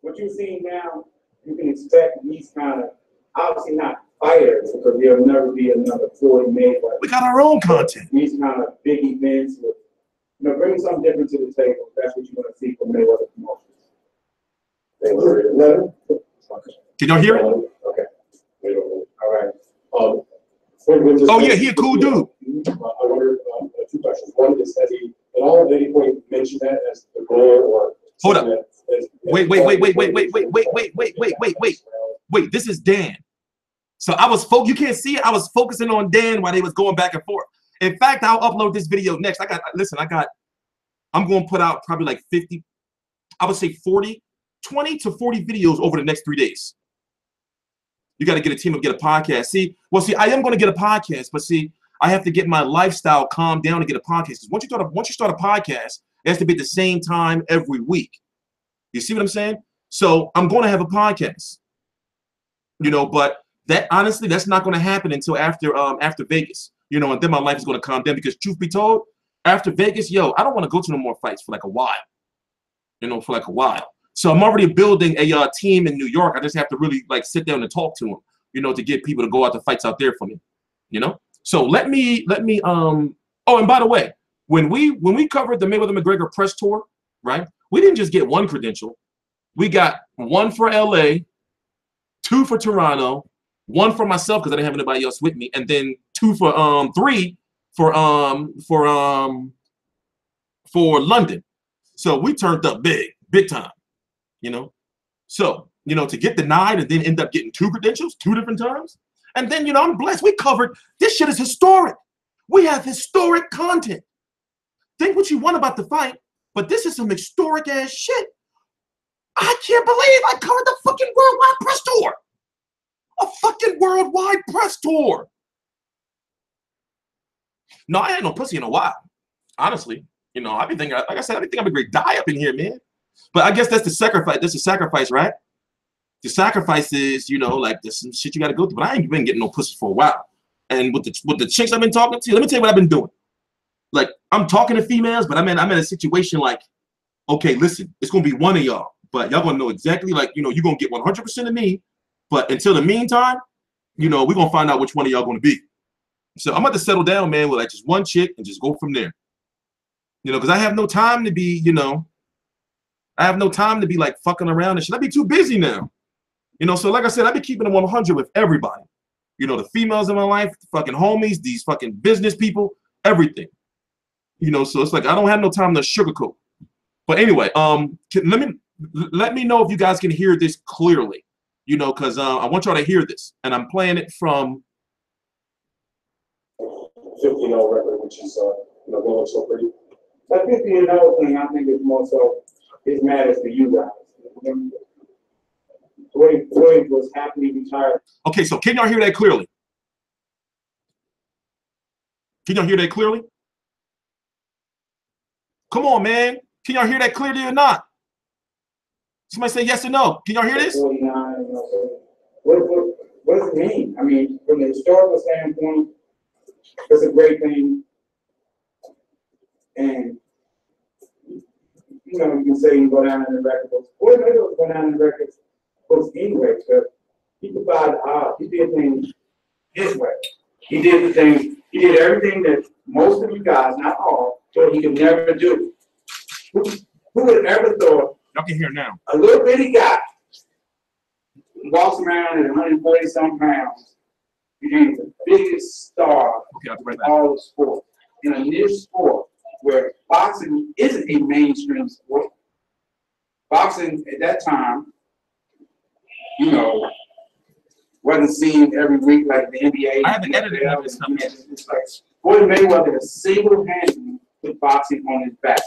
What you're seeing now, you can expect these kind of, obviously not fighters, because there'll never be another Floyd Mayweather. We got our own content. These kind of big events with, you know, bring something different to the table. That's what you want to see from Mayweather Promotions. Can y'all hear it? Okay. All right. Oh yeah, he a cool dude. I wonder two questions. One is, has he at all at any point mentioned that as the goal, or hold up? Wait. Wait, this is Dan. So I was you can't see it. I was focusing on Dan while they was going back and forth. In fact, I'll upload this video next. I'm going to put out probably like 50, I would say 20 to 40 videos over the next 3 days. You got to get a team and get a podcast. See, I am going to get a podcast, but see, I have to get my lifestyle calmed down to get a podcast. Because once you start a podcast, it has to be at the same time every week. You see what I'm saying? So I'm going to have a podcast, you know, but that honestly, that's not going to happen until after Vegas, you know, and then my life is going to calm down, because truth be told, after Vegas, yo, I don't want to go to no more fights for like a while, you know, for like a while. So I'm already building a team in New York. I just have to really like sit down and talk to them, you know, to get people to go out to fights out there for me, you know. So let me oh, and by the way, when we covered the Mayweather McGregor press tour, right? We didn't just get one credential. We got one for LA, two for Toronto, one for myself because I didn't have anybody else with me, and then three for London. So we turned up big time, you know. So, you know, to get denied and then end up getting two credentials 2 different times. And then, you know, I'm blessed. We covered, this shit is historic. We have historic content. Think what you want about the fight, but this is some historic ass shit. I can't believe I covered the fucking worldwide press tour. A fucking worldwide press tour. No, I ain't no pussy in a while. Honestly, you know, I be thinking, like I said, I be thinking I'm a great die up in here, man. But I guess that's the sacrifice. That's the sacrifice, right? The sacrifice is, you know, like there's some shit you got to go through. But I ain't been getting no pussy for a while. And with the chicks I've been talking to, let me tell you what I've been doing. Like, I'm talking to females, but I'm in a situation like, okay, listen, it's gonna be one of y'all, but y'all gonna know exactly, like, you know, you're gonna get 100% of me. But until the meantime, you know, we're gonna find out which one of y'all gonna be. So I'm about to settle down, man, with like just one chick and just go from there. You know, because I have no time to be, you know, I have no time to be like fucking around and shit. I'd be too busy now. You know, so like I said, I've been keeping it 100 with everybody. You know, the females in my life, the fucking homies, these fucking business people, everything. You know, so it's like I don't have no time to sugarcoat. But anyway, let me know if you guys can hear this clearly. You know, because I want y'all to hear this, and I'm playing it from 50-0 record, which is you know, going so pretty. That 50-0 thing, I think, is more so it matters to you guys. Floyd was happily retired. Okay, so can y'all hear that clearly? Can y'all hear that clearly? Come on, man. Can y'all hear that clearly or not? Somebody say yes or no. Can y'all hear this? 49, you know, what does it mean? I mean, from the historical standpoint, it's a great thing. And, you know, you can say you go down in the record books. Floyd Mayweather go down in the record books anyway, because he defied the odds. He did things his way. He did everything that most of you guys, not all, thought he could never do. Who would have ever thought Y'all can hear now. a little bitty guy walks around at 140-some pounds, became the biggest star Okay, in all of sport. In a niche sport where boxing isn't a mainstream sport. Boxing at that time, you know, wasn't seen every week like the NBA. I haven't edited none of this stuff. It's like Floyd Mayweather has single-handedly put boxing on his back.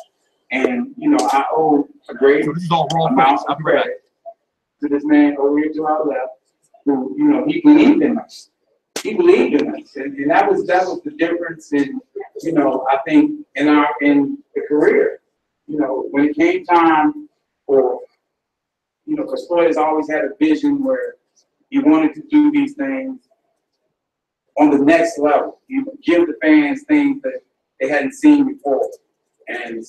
And, you know, I owe a great So this is all raw amount footage. I'll of be right back. credit to this man over here to our left, who, you know, he believed in us. He believed in us. And that was the difference in, you know, I think in the career. You know, when it came time for, you know, because Floyd has always had a vision where he wanted to do these things on the next level. You know, give the fans things that they hadn't seen before. And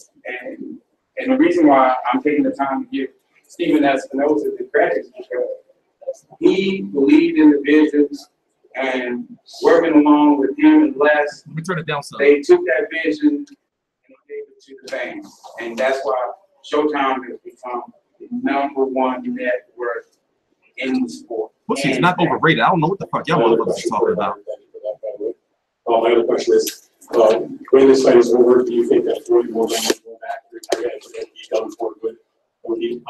the reason why I'm taking the time to give Stephen Espinosa the credit is because he believed in the vision, and working along with him and Les, Let me turn it down some. they took that vision and they gave it to the fans. And that's why Showtime has become the #1 network in the sport. Pussy is not overrated. I don't know what the fuck y'all motherfuckers talking about. My other question is, when this fight is over, do you think that Floyd will then go back to retire and be done for good?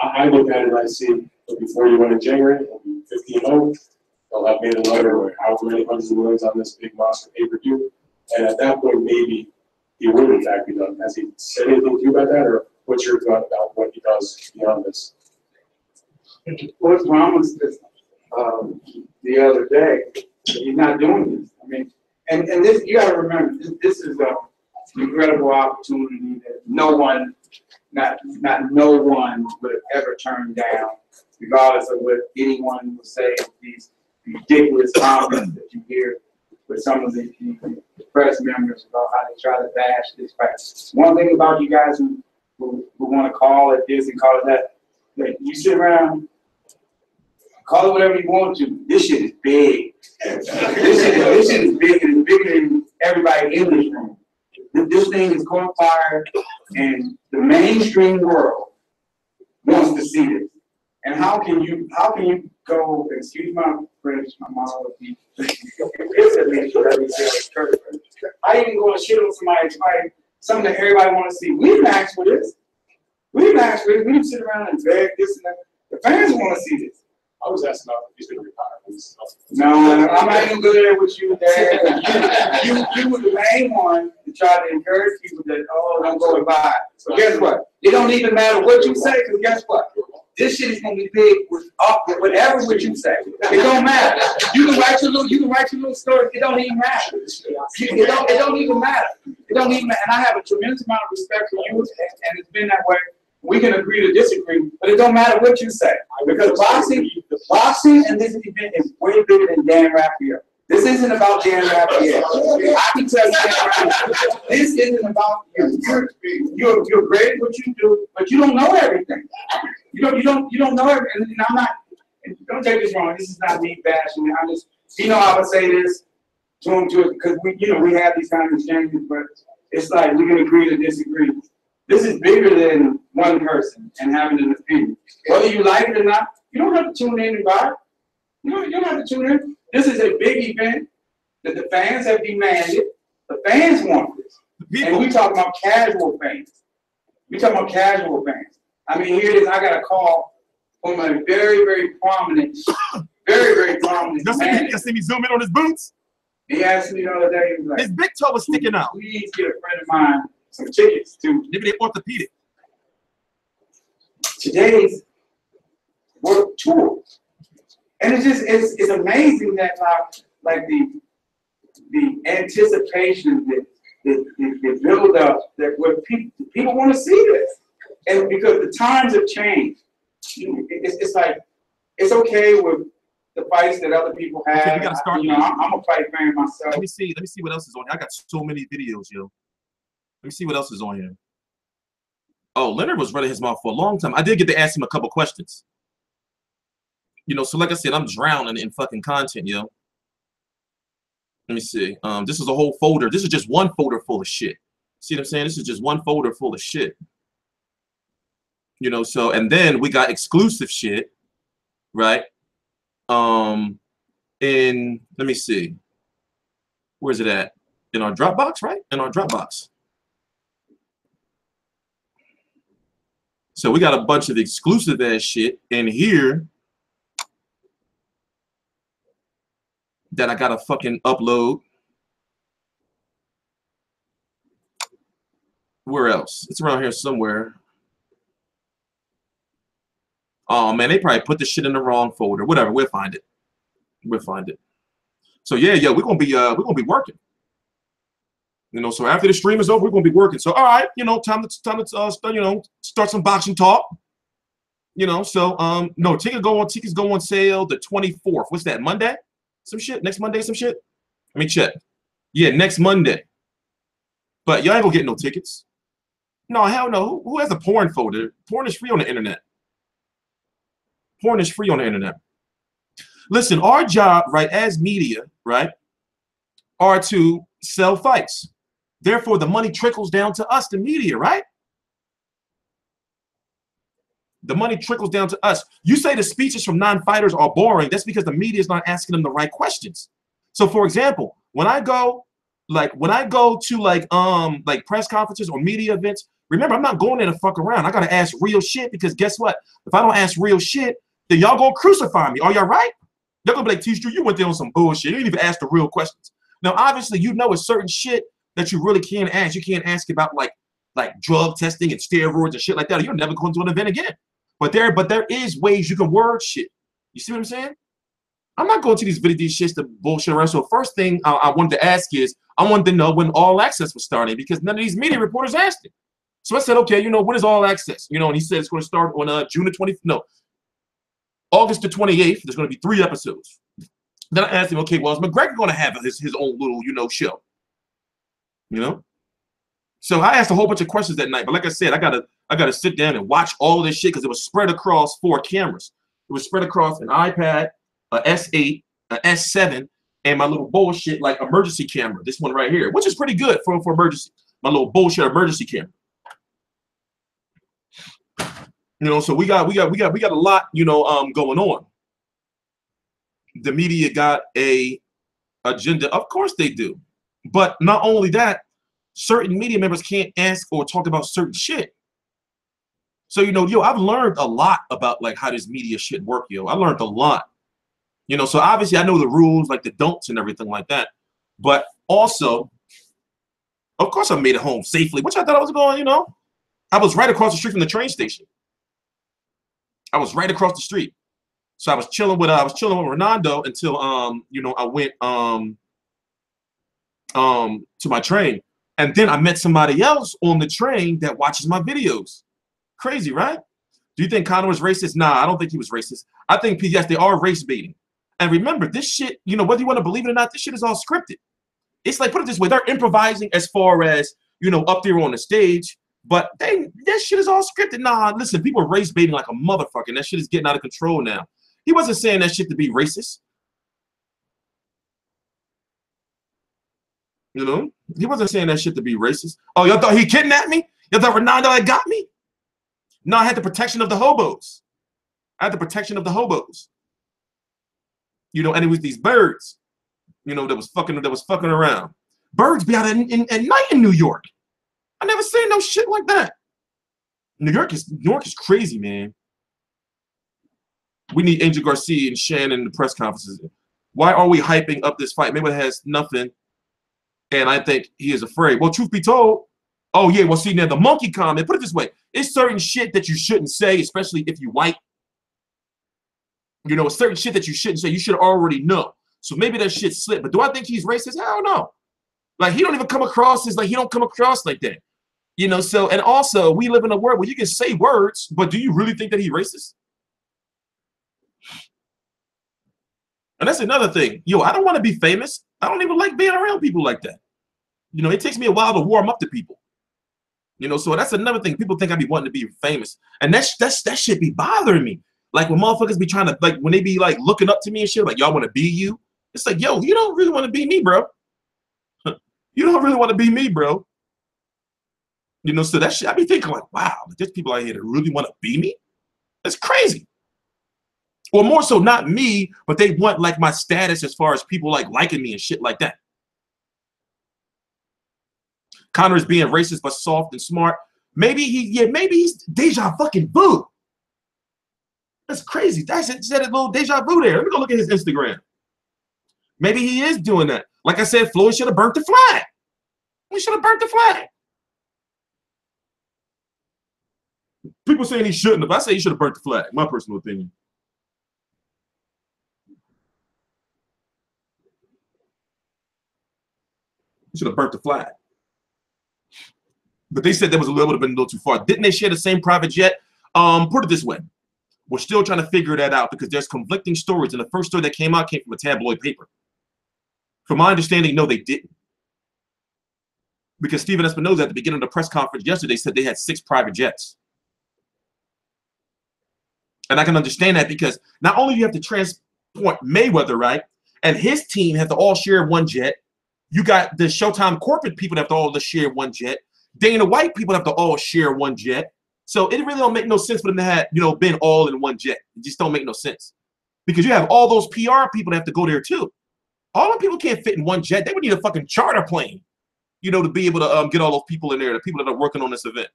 I look at it and I see before you went in January, it'll be 15-0. They'll have made another however many hundreds of millions on this big monster pay-per-view. And at that point, maybe he would in fact be done. Has he said anything to you about that, or what's your thought about what he does beyond this? Floyd promised this the other day that he's not doing this. I mean, and this, you got to remember, this is an incredible opportunity that no one would have ever turned down, regardless of what anyone would say. These ridiculous comments that you hear with some of the press members about how they try to bash this fight. One thing about you guys who want to call it this and call it that you sit around, call it whatever you want to. This shit is big. This shit is big, and it's bigger than everybody in this room. This thing is going fire, and the mainstream world wants to see this. And how can you go, excuse my French, my mom would be, how you can go and shit on somebody's fight, something that everybody want to see. We didn't ask for this. We didn't sit around and beg this and that. The fans want to see this. I was asking about if he's going to retire. No, I'm not even good with you, Dad. You were the main one to try to encourage people that, oh, don't go and buy it. So guess what? It don't even matter what you say, because guess what? This shit is gonna be big with whatever what you say. It don't matter. You can write your little story. It don't even matter. It don't even matter. It don't even matter. And I have a tremendous amount of respect for you, and it's been that way. We can agree to disagree, but it don't matter what you say, because boxing and this event is way bigger than Dan Raphael. This isn't about Dan Raphael. I can tell you that. This isn't about you. You're great at what you do, but you don't know everything. You don't know everything. And I'm not. And don't take this wrong. This is not me bashing. I'm just. You know, I would say this to him because we have these kind of exchanges, but it's like we can agree to disagree. This is bigger than one person and having an opinion. Whether you like it or not, you don't have to tune in and buy it. You don't have to tune in. This is a big event that the fans have demanded. The fans want this. And we talking about casual fans. We talking about casual fans. I mean, here it is. I got a call from a very, very prominent man. You see me zoom in on his boots? He asked me the other day, he was like, his big toe was sticking out. Please get a friend of mine some tickets to Maybe they orthopedic. today's world tour. And it's amazing that like the anticipation, the build up that where people want to see this. And because the times have changed. It's like it's okay with the fights that other people have. Okay, we gotta start. I'm a fight fan myself. Let me see what else is on here. I got so many videos, yo. Let me see what else is on here. Oh, Leonard was running his mouth for a long time. I did get to ask him a couple questions. So like I said, I'm drowning in fucking content, yo. Let me see. This is a whole folder. This is just one folder full of shit. See what I'm saying? This is just one folder full of shit. You know, so, and then we got exclusive shit, right? Let me see. Where's it at? In our Dropbox, right? In our Dropbox. So we got a bunch of exclusive ass shit in here that I gotta fucking upload. Where else? It's around here somewhere. Oh man, they probably put the shit in the wrong folder. Whatever, we'll find it. We'll find it. So yeah, we're gonna be working. You know, so after the stream is over, we're gonna be working. So all right, you know, time to start some boxing talk. You know, so no, tickets go on sale the 24th. What's that? Monday? Some shit. Next Monday, some shit. Let me check. Yeah, next Monday. But y'all ain't gonna get no tickets. No, hell no. Who has a porn folder? Porn is free on the internet. Porn is free on the internet. Listen, our job, right, as media, right, are to sell fights. Therefore, the money trickles down to us, the media, right? The money trickles down to us. You say the speeches from non-fighters are boring. That's because the media is not asking them the right questions. So, for example, when I go to press conferences or media events, remember, I'm not going there to fuck around. I gotta ask real shit because guess what? If I don't ask real shit, then y'all gonna crucify me. Are y'all right? They're gonna be like, T-Street, you went there on some bullshit. You didn't even ask the real questions. Now, obviously, you know, it's certain shit that you really can't ask. You can't ask about like drug testing and steroids and shit like that. You're never going to an event again. But there is ways you can word shit. You see what I'm saying? I'm not going to these shits to bullshit around. So first thing I wanted to ask is, I wanted to know when All Access was starting because none of these media reporters asked it. So I said, okay, you know, when is All Access? You know, and he said it's going to start on August the 28th. There's going to be 3 episodes. Then I asked him, okay, well, is McGregor going to have his own little, you know, show? You know? So I asked a whole bunch of questions that night. But like I said, I gotta sit down and watch all of this shit because it was spread across 4 cameras. It was spread across an iPad, a S8, a S7, and my little bullshit like emergency camera. This one right here, which is pretty good for emergency. My little bullshit emergency camera. You know, so we got a lot, you know, going on. The media got a agenda. Of course they do. But not only that, certain media members can't ask or talk about certain shit. So, you know, yo, I've learned a lot about like how this media shit work, yo. I learned a lot. You know, so obviously I know the rules, like the don'ts and everything like that. But also, of course I made it home safely, which I thought I was going, you know. I was right across the street from the train station. I was right across the street. So I was chilling with Ronaldo until you know, I went to my train. And then I met somebody else on the train that watches my videos. Crazy, right? Do you think Conor was racist? Nah, I don't think he was racist. I think, yes, they are race baiting. And remember, this shit, you know, whether you want to believe it or not, this shit is all scripted. It's like, put it this way, they're improvising as far as, you know, up there on the stage, but that shit is all scripted. Nah, listen, people are race baiting like a motherfucker, and that shit is getting out of control now. He wasn't saying that shit to be racist. You know? He wasn't saying that shit to be racist. Oh, y'all thought he kidnapped me? Y'all thought Ronaldo had got me? No, I had the protection of the hobos. I had the protection of the hobos. You know, and it was these birds, you know, that was fucking around. Birds be out at night in New York. I never seen no shit like that. New York is crazy, man. We need Angel Garcia and Shannon in the press conferences. Why are we hyping up this fight? Mayweather has nothing, and I think he is afraid. Well, truth be told, oh yeah, well see now the monkey comment, put it this way, it's certain shit that you shouldn't say, especially if you white. You know, certain shit that you shouldn't say, you should already know. So maybe that shit slipped. But do I think he's racist? Hell no. Like he don't even come across as like, he don't come across like that. You know, so, and also we live in a world where you can say words, but do you really think that he's racist? And that's another thing. Yo, I don't want to be famous. I don't even like being around people like that. You know, it takes me a while to warm up to people. You know, so that's another thing. People think I be wanting to be famous. And that shit be bothering me. Like when motherfuckers be trying to, like when they be like looking up to me and shit, like y'all want to be you. It's like, yo, you don't really want to be me, bro. You don't really want to be me, bro. You know, so that shit, I be thinking like, wow, there's people out here that really want to be me. That's crazy. Or more so, not me, but they want like my status as far as people like liking me and shit like that. Conor is being racist but soft and smart. Maybe he's deja fucking vu. That's crazy. That's it. Said a little deja vu there. Let me go look at his Instagram. Maybe he is doing that. Like I said, Floyd should have burnt the flag. We should have burnt the flag. People saying he shouldn't have. I say he should have burnt the flag. My personal opinion. He should have burnt the flag. But they said that would have been a little too far. Didn't they share the same private jet? Put it this way. We're still trying to figure that out because there's conflicting stories. And the first story that came out came from a tabloid paper. From my understanding, no, they didn't. Because Stephen Espinosa at the beginning of the press conference yesterday said they had 6 private jets. And I can understand that because not only do you have to transport Mayweather, right? And his team have to all share one jet. You got the Showtime corporate people that have to all share one jet. Dana White people have to all share one jet. So it really don't make no sense for them to have, you know, been all in one jet. It just don't make no sense. Because you have all those PR people that have to go there too. All them people can't fit in one jet. They would need a fucking charter plane, you know, to be able to get all those people in there, the people that are working on this event.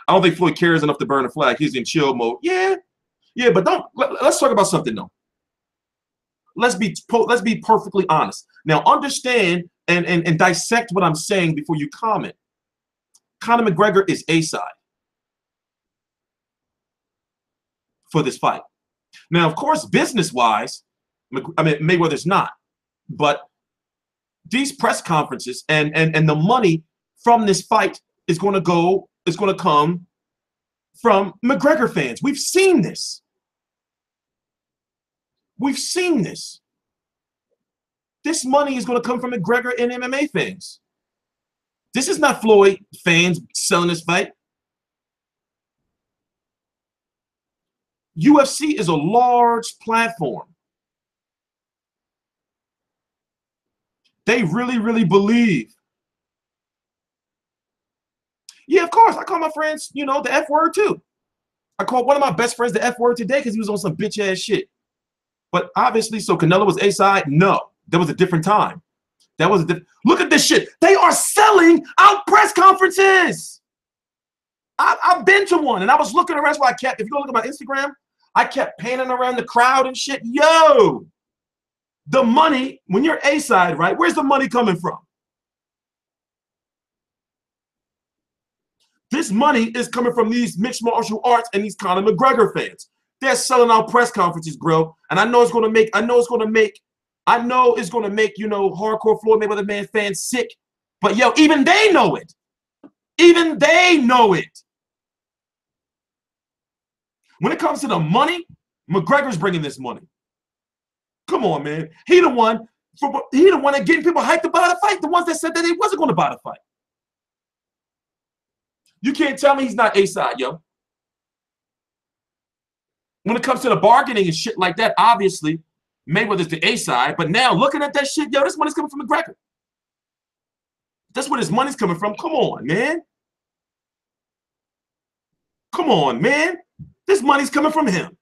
I don't think Floyd cares enough to burn a flag. He's in chill mode. Yeah, but let's talk about something though. Let's be perfectly honest. Now understand and dissect what I'm saying before you comment. Conor McGregor is A-side for this fight. Now, of course, business-wise, I mean, Mayweather's not. But these press conferences and the money from this fight is going to come from McGregor fans. We've seen this. We've seen this. This money is going to come from McGregor and MMA fans. This is not Floyd fans selling this fight. UFC is a large platform. They really, really believe. Yeah, of course. I call my friends, you know, the F word too. I called one of my best friends the F word today because he was on some bitch ass shit. But obviously, so Canelo was A-side? No. That was a different time. That was a different. Look at this shit. They are selling out press conferences. I've been to one and I was looking around. That's why I kept, if you go look at my Instagram, I kept panning around the crowd and shit. Yo, the money, when you're A-side, right? Where's the money coming from? This money is coming from these mixed martial arts and these Conor McGregor fans. They're selling out press conferences, bro. And I know it's going to make, you know, hardcore Floyd Mayweather man fans sick. But yo, even they know it. Even they know it. When it comes to the money, McGregor's bringing this money. Come on, man. He the one that getting people hyped to buy the fight. The ones that said that he wasn't going to buy the fight. You can't tell me he's not A-side, yo. When it comes to the bargaining and shit like that, obviously, Mayweather's the A-side. But now, looking at that shit, yo, this money's coming from McGregor. That's where his money's coming from. Come on, man. Come on, man. This money's coming from him.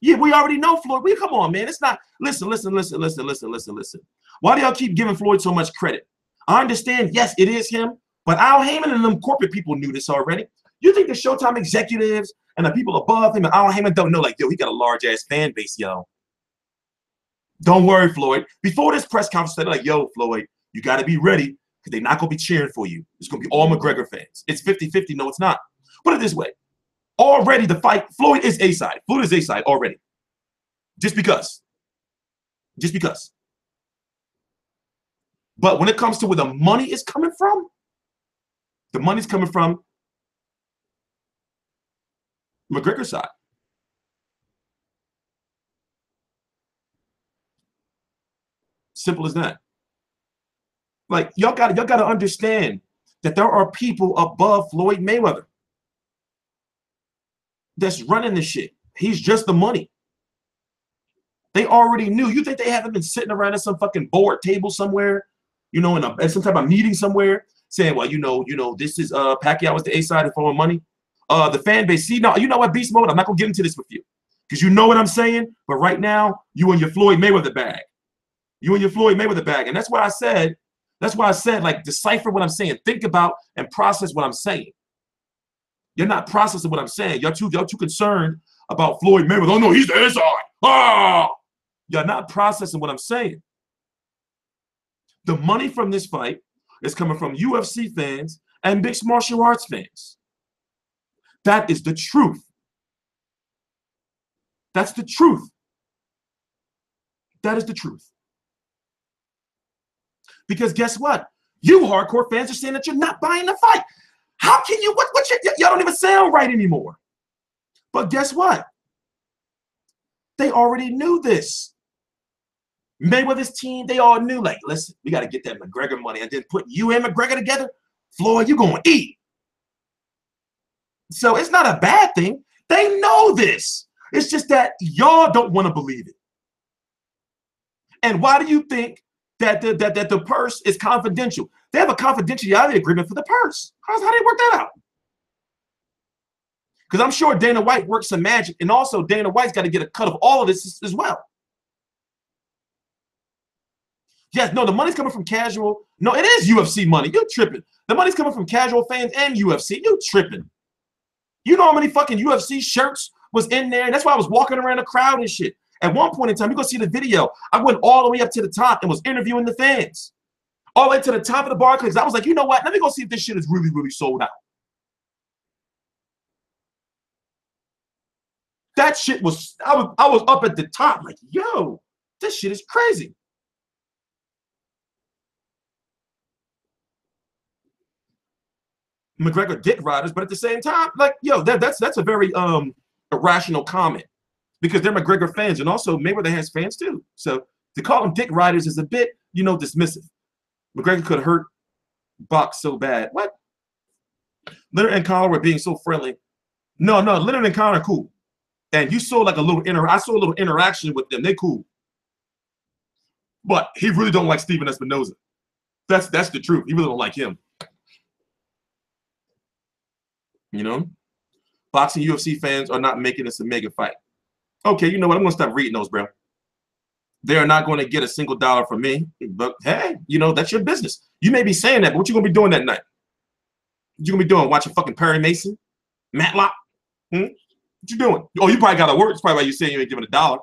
Yeah, we already know Floyd. Come on, man. It's not. Listen. Why do y'all keep giving Floyd so much credit? I understand, yes, it is him, but Al Heyman and them corporate people knew this already. You think the Showtime executives and the people above him and Al Heyman don't know, like, yo, he got a large-ass fan base, yo. Don't worry, Floyd. Before this press conference, they're like, yo, Floyd, you got to be ready because they're not going to be cheering for you. It's going to be all McGregor fans. It's 50-50. No, it's not. Put it this way. Already the fight, Floyd is A-side. Floyd is A-side already. Just because. Just because. But when it comes to where the money is coming from, the money's coming from McGregor's side. Simple as that. Like, y'all gotta understand that there are people above Floyd Mayweather that's running this shit. He's just the money. They already knew. You think they haven't been sitting around at some fucking board table somewhere, you know, at some type of meeting somewhere, saying, well, you know, this is Pacquiao was the A side and for money. The fan base, see, no, you know what, Beast Mode, I'm not gonna get into this with you, because you know what I'm saying. But right now, you and your Floyd Mayweather bag, and that's why I said, like, decipher what I'm saying, think about and process what I'm saying. You're not processing what I'm saying. Y'all too concerned about Floyd Mayweather. Oh no, he's the inside. Ah, you're not processing what I'm saying. The money from this fight is coming from UFC fans and mixed martial arts fans. That is the truth. That's the truth. That is the truth. Because guess what? You hardcore fans are saying that you're not buying the fight. How can you? Y'all don't even sound right anymore. But guess what? They already knew this. Mayweather's team, they all knew, like, listen, we got to get that McGregor money, and then put you and McGregor together. Floyd, you're going to eat. So it's not a bad thing. They know this. It's just that y'all don't want to believe it. And why do you think that the purse is confidential? They have a confidentiality agreement for the purse. How do they work that out? Because I'm sure Dana White works some magic, and also Dana White's got to get a cut of all of this as well. Yes, no, the money's coming from casual. No, it is UFC money. You're tripping. The money's coming from casual fans and UFC. You're tripping. You know how many fucking UFC shirts was in there? That's why I was walking around the crowd and shit. At one point in time, you go see the video. I went all the way up to the top and was interviewing the fans. All the way to the top of the bar, because I was like, you know what? Let me go see if this shit is really, really sold out. That shit was, I was up at the top, like, yo, this shit is crazy. McGregor dick riders, but at the same time, like, yo, that's a very irrational comment, because they're McGregor fans, and also Mayweather has fans too. So to call them dick riders is a bit, you know, dismissive. McGregor could hurt box so bad. What? Leonard and Conor were being so friendly. No, Leonard and Conor are cool. And you saw like a little I saw a little interaction with them. They cool. But he really don't like Steven Espinoza. That's the truth. He really don't like him. You know? Boxing UFC fans are not making this a mega fight. Okay, you know what? I'm gonna stop reading those, bro. They are not going to get a single dollar from me. But hey, you know, that's your business. You may be saying that, but what you gonna be doing that night? What you gonna be doing? Watching fucking Perry Mason? Matlock? What you doing? Oh, you probably got to work. It's probably why you saying you ain't giving $1.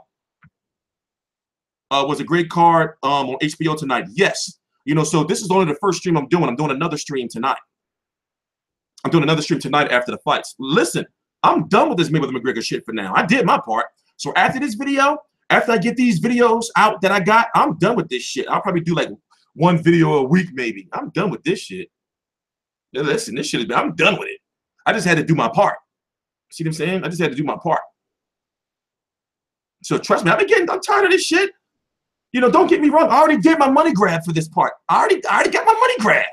Was a great card on HBO tonight. Yes. You know, so this is only the first stream I'm doing. I'm doing another stream tonight. I'm doing another stream tonight after the fights. Listen, I'm done with this Mayweather McGregor shit for now. I did my part. So after this video, after I get these videos out that I got, I'm done with this shit. I'll probably do like one video a week maybe. I'm done with this shit. Now, listen, this shit is, I'm done with it. I just had to do my part. See what I'm saying? I just had to do my part. So trust me, I'm tired of this shit. You know, don't get me wrong. I already did my money grab for this part. I already got my money grab.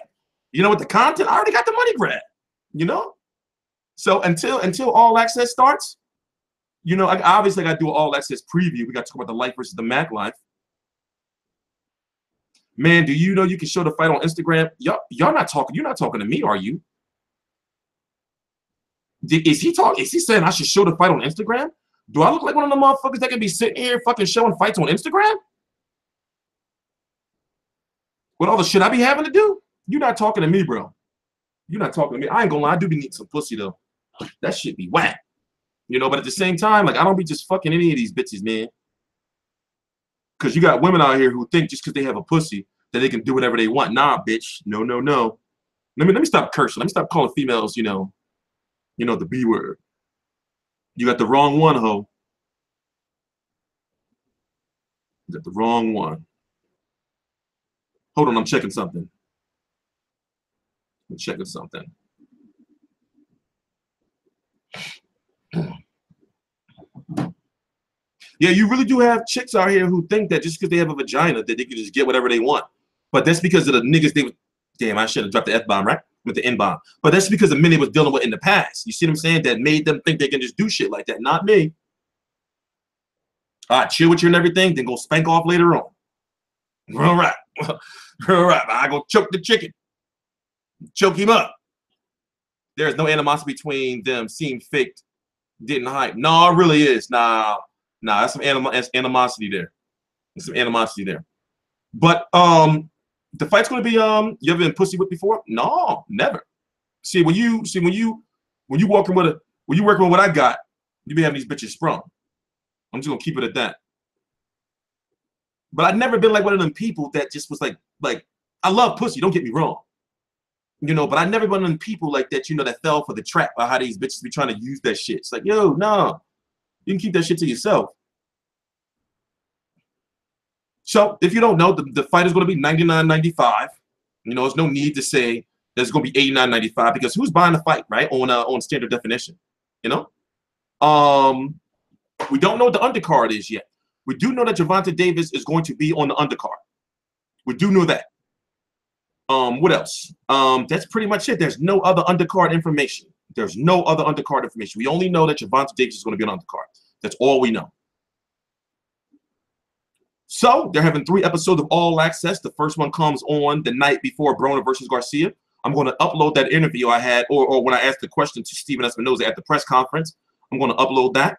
You know, with the content, I already got the money grab. You know? So until All Access starts, you know, obviously I got to do an All Access preview. We got to talk about the life versus the Mac life. Man, do you know you can show the fight on Instagram? Y'all not talking. You're not talking to me, are you? Is he saying I should show the fight on Instagram? Do I look like one of the motherfuckers that can be sitting here fucking showing fights on Instagram? With all the shit I be having to do? You're not talking to me, bro. You're not talking to me. I ain't gonna lie, I do be needing some pussy though. That shit be whack. You know, but at the same time, like, I don't be just fucking any of these bitches, man. Because you got women out here who think just because they have a pussy that they can do whatever they want. Nah, bitch. No. Let me stop cursing. Let me stop calling females, you know, the B word. You got the wrong one, ho. You got the wrong one. Hold on, I'm checking something. I'm checking something. Yeah, you really do have chicks out here who think that just because they have a vagina that they can just get whatever they want. But that's because of the niggas they would. Damn, I should have dropped the F-bomb, right? With the N-bomb. But that's because the men they was dealing with in the past. You see what I'm saying? That made them think they can just do shit like that. Not me. All right, chill with you and everything, then go spank off later on. All right. All right, I go choke the chicken. Choke him up. There's no animosity between them. Seem faked, didn't hype. No, it really is. Nah, that's some animosity there. There's some animosity there. But the fight's gonna be you ever been pussy whipped before? No, never. See, when you working with what I got, you be having these bitches sprung. I'm just gonna keep it at that. But I've never been like one of them people that just was like I love pussy, don't get me wrong. You know, but I've never been one of them people like that, you know, that fell for the trap of how these bitches be trying to use that shit. It's like, yo, no, you can keep that shit to yourself. So if you don't know, the fight is going to be $99.95. You know, there's no need to say there's going to be $89.95 because who's buying the fight, right? On standard definition, you know. We don't know what the undercard is yet. We do know that Gervonta Davis is going to be on the undercard. We do know that. What else? That's pretty much it. There's no other undercard information. There's no other undercard information. We only know that Gervonta Davis is going to be on undercard. That's all we know. So they're having 3 episodes of All Access. The first one comes on the night before Broner versus Garcia. I'm going to upload that interview I had, or when I asked the question to Steven Espinoza at the press conference. I'm going to upload that.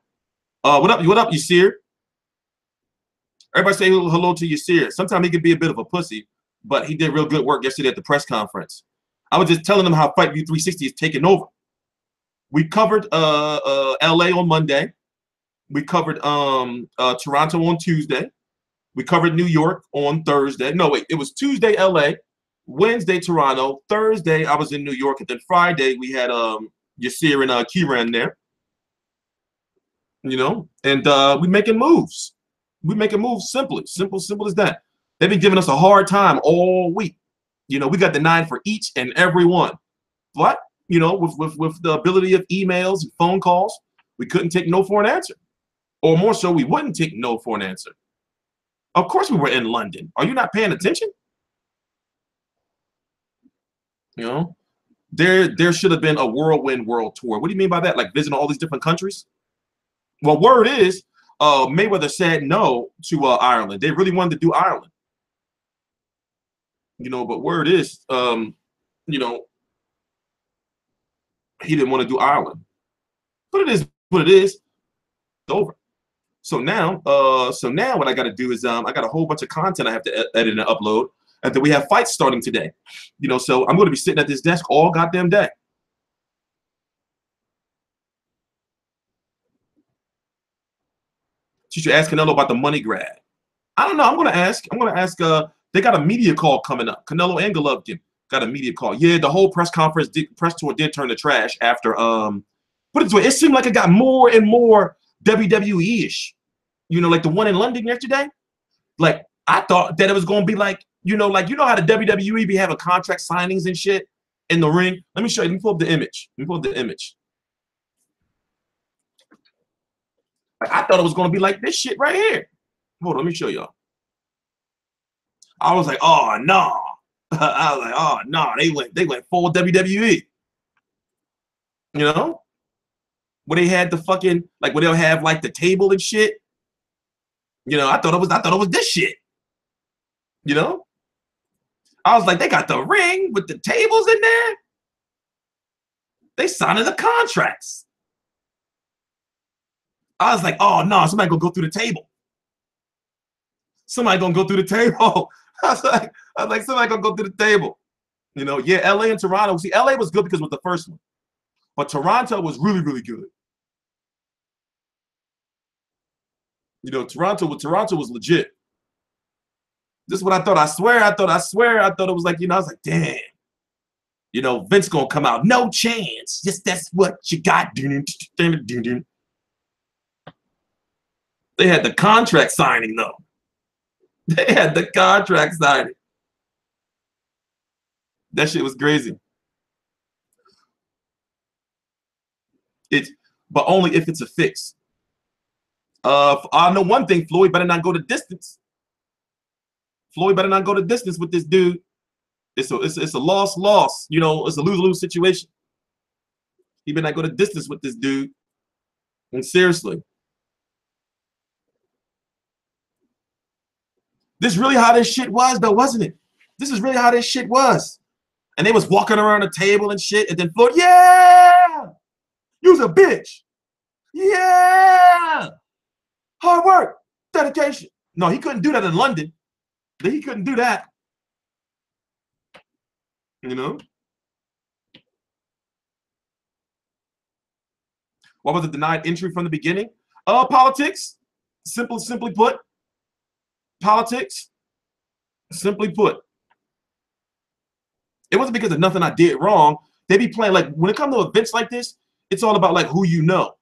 What up, Yasir? Everybody say hello to Yasir. Sometimes he can be a bit of a pussy, but he did real good work yesterday at the press conference. I was just telling them how Fight View 360 is taking over. We covered LA on Monday. We covered Toronto on Tuesday. We covered New York on Thursday. No, wait, it was Tuesday, LA, Wednesday, Toronto, Thursday, I was in New York, and then Friday we had Yasir and Kieran there. You know, and we making moves. We making moves simple as that. They've been giving us a hard time all week. You know, we got denied for each and every one. But, you know, with the ability of emails and phone calls, we couldn't take no for an answer. Or more so, we wouldn't take no for an answer. Of course we were in London. Are you not paying attention? You know, there should have been a whirlwind world tour. What do you mean by that? Like visiting all these different countries? Well, word is Mayweather said no to Ireland. They really wanted to do Ireland. You know, but word is, you know, he didn't want to do Ireland. But it is what it is. It's over. So now what I got to do is I got a whole bunch of content I have to edit and upload. And then we have fights starting today. You know, so I'm going to be sitting at this desk all goddamn day. You should ask Canelo about the money grab. I don't know. I'm going to ask. They got a media call coming up. Canelo and Golovkin got a media call. Yeah, the whole press conference, press tour did turn to trash after. Put it this way, it seemed like it got more and more WWE-ish. You know, like the one in London yesterday. Like I thought that it was going to be like, you know how the WWE be having contract signings and shit in the ring. Let me show you. Let me pull up the image. Like, I thought it was going to be like this shit right here. Hold on, let me show y'all. I was like, oh no. I was like, oh no, they went full WWE. You know? Where they had the fucking, like where they'll have like the table and shit. You know, I thought it was this shit. You know? I was like, they got the ring with the tables in there. They signing the contracts. I was like, oh no, somebody gonna go through the table. Somebody gonna go through the table. I was like, somebody gonna go through the table. You know, yeah, LA and Toronto. See, LA was good because it was the first one. But Toronto was really, really good. You know, Toronto was legit. This is what I thought. I swear it was like, you know, I was like, damn. You know, Vince gonna come out. No chance. Just that's what you got. They had the contract signing, though. They had the contract signing. That shit was crazy. But only if it's a fix. I know one thing, Floyd better not go to distance. Floyd better not go to distance with this dude. It's a loss. You know, it's a lose-lose situation. He better not go to distance with this dude. And seriously. This is really how this shit was, though, wasn't it? This is really how this shit was. And they was walking around the table and shit. And then Floyd, yeah, you's a bitch. Yeah, hard work, dedication. No, he couldn't do that in London. He couldn't do that. You know? What was the denied entry from the beginning? Politics. Simply put. Politics. Simply put. It wasn't because of nothing I did wrong. They be playing, like, when it comes to events like this, it's all about, like, who you know.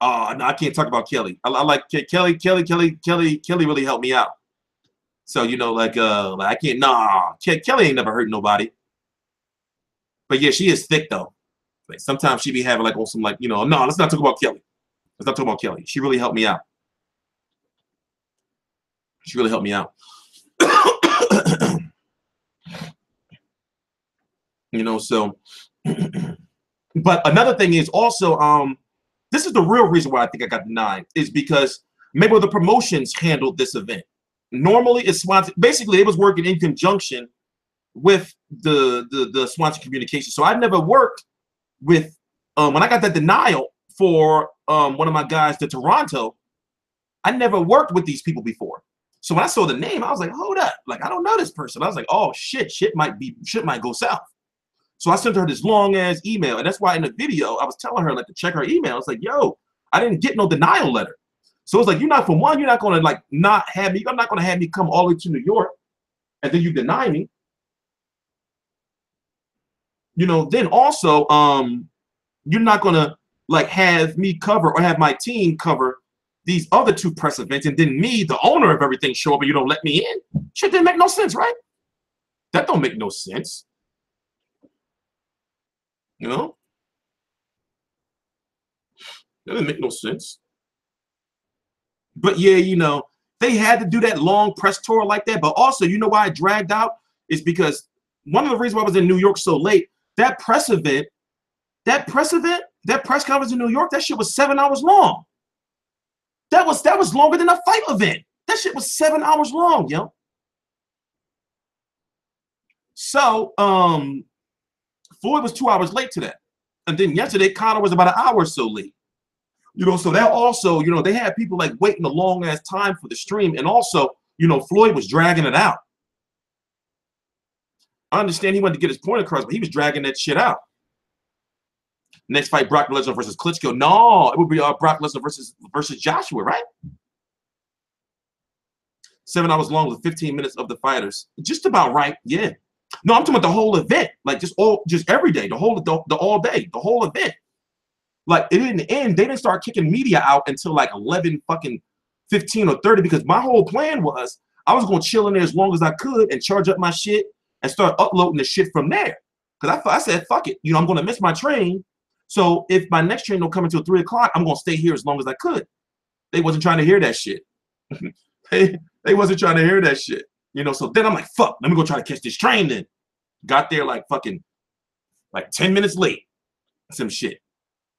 Oh, no, I can't talk about Kelly. I like Kelly really helped me out. So, you know, like I can't, nah, Kelly ain't never hurt nobody. But yeah, she is thick though. Like sometimes she be having like on some like, you know, no, let's not talk about Kelly. Let's not talk about Kelly. She really helped me out. She really helped me out. You know, so, but another thing is also, this is the real reason why I think I got denied is because maybe the promotions handled this event. Normally it's Swanson. Basically, it was working in conjunction with the Swanson communication. So I never worked with, when I got that denial for one of my guys to Toronto, I never worked with these people before. So when I saw the name, I was like, hold up. Like, I don't know this person. I was like, oh shit, shit might go south. So I sent her this long ass email. And that's why in the video, I was telling her like to check her email. It's like, yo, I didn't get no denial letter. So it's like, you're not, for one, you're not going to like not have me. You're not going to have me come all the way to New York and then you deny me. You know, then also, you're not going to like have me cover or have my team cover these other two press events and then me, the owner of everything, show up and you don't let me in. Shit didn't make no sense, right? That don't make no sense. You know? That didn't make no sense. But yeah, you know, they had to do that long press tour like that. But also, you know why I dragged out? Is because one of the reasons why I was in New York so late, that press conference in New York, that shit was 7 hours long. That was longer than a fight event. That shit was 7 hours long, yo. So, Floyd was 2 hours late to that. And then yesterday, Conor was about an hour or so late. You know, so that also, you know, they had people like waiting a long ass time for the stream. And also, you know, Floyd was dragging it out. I understand he wanted to get his point across, but he was dragging that shit out. Next fight, Brock Lesnar versus Klitschko. No, it would be Brock Lesnar versus Joshua, right? 7 hours long with 15 minutes of the fighters. Just about right, yeah. No, I'm talking about the whole event, like just every day, the all day, the whole event. Like it didn't end. They didn't start kicking media out until like 11 fucking 15 or 30 because my whole plan was I was gonna chill in there as long as I could and charge up my shit and start uploading the shit from there. Because I said, fuck it, you know, I'm gonna miss my train. So if my next train don't come until 3 o'clock, I'm gonna stay here as long as I could. They wasn't trying to hear that shit. they wasn't trying to hear that shit. You know, so then I'm like, fuck, let me go try to catch this train then. Got there like fucking like 10 minutes late. Some shit.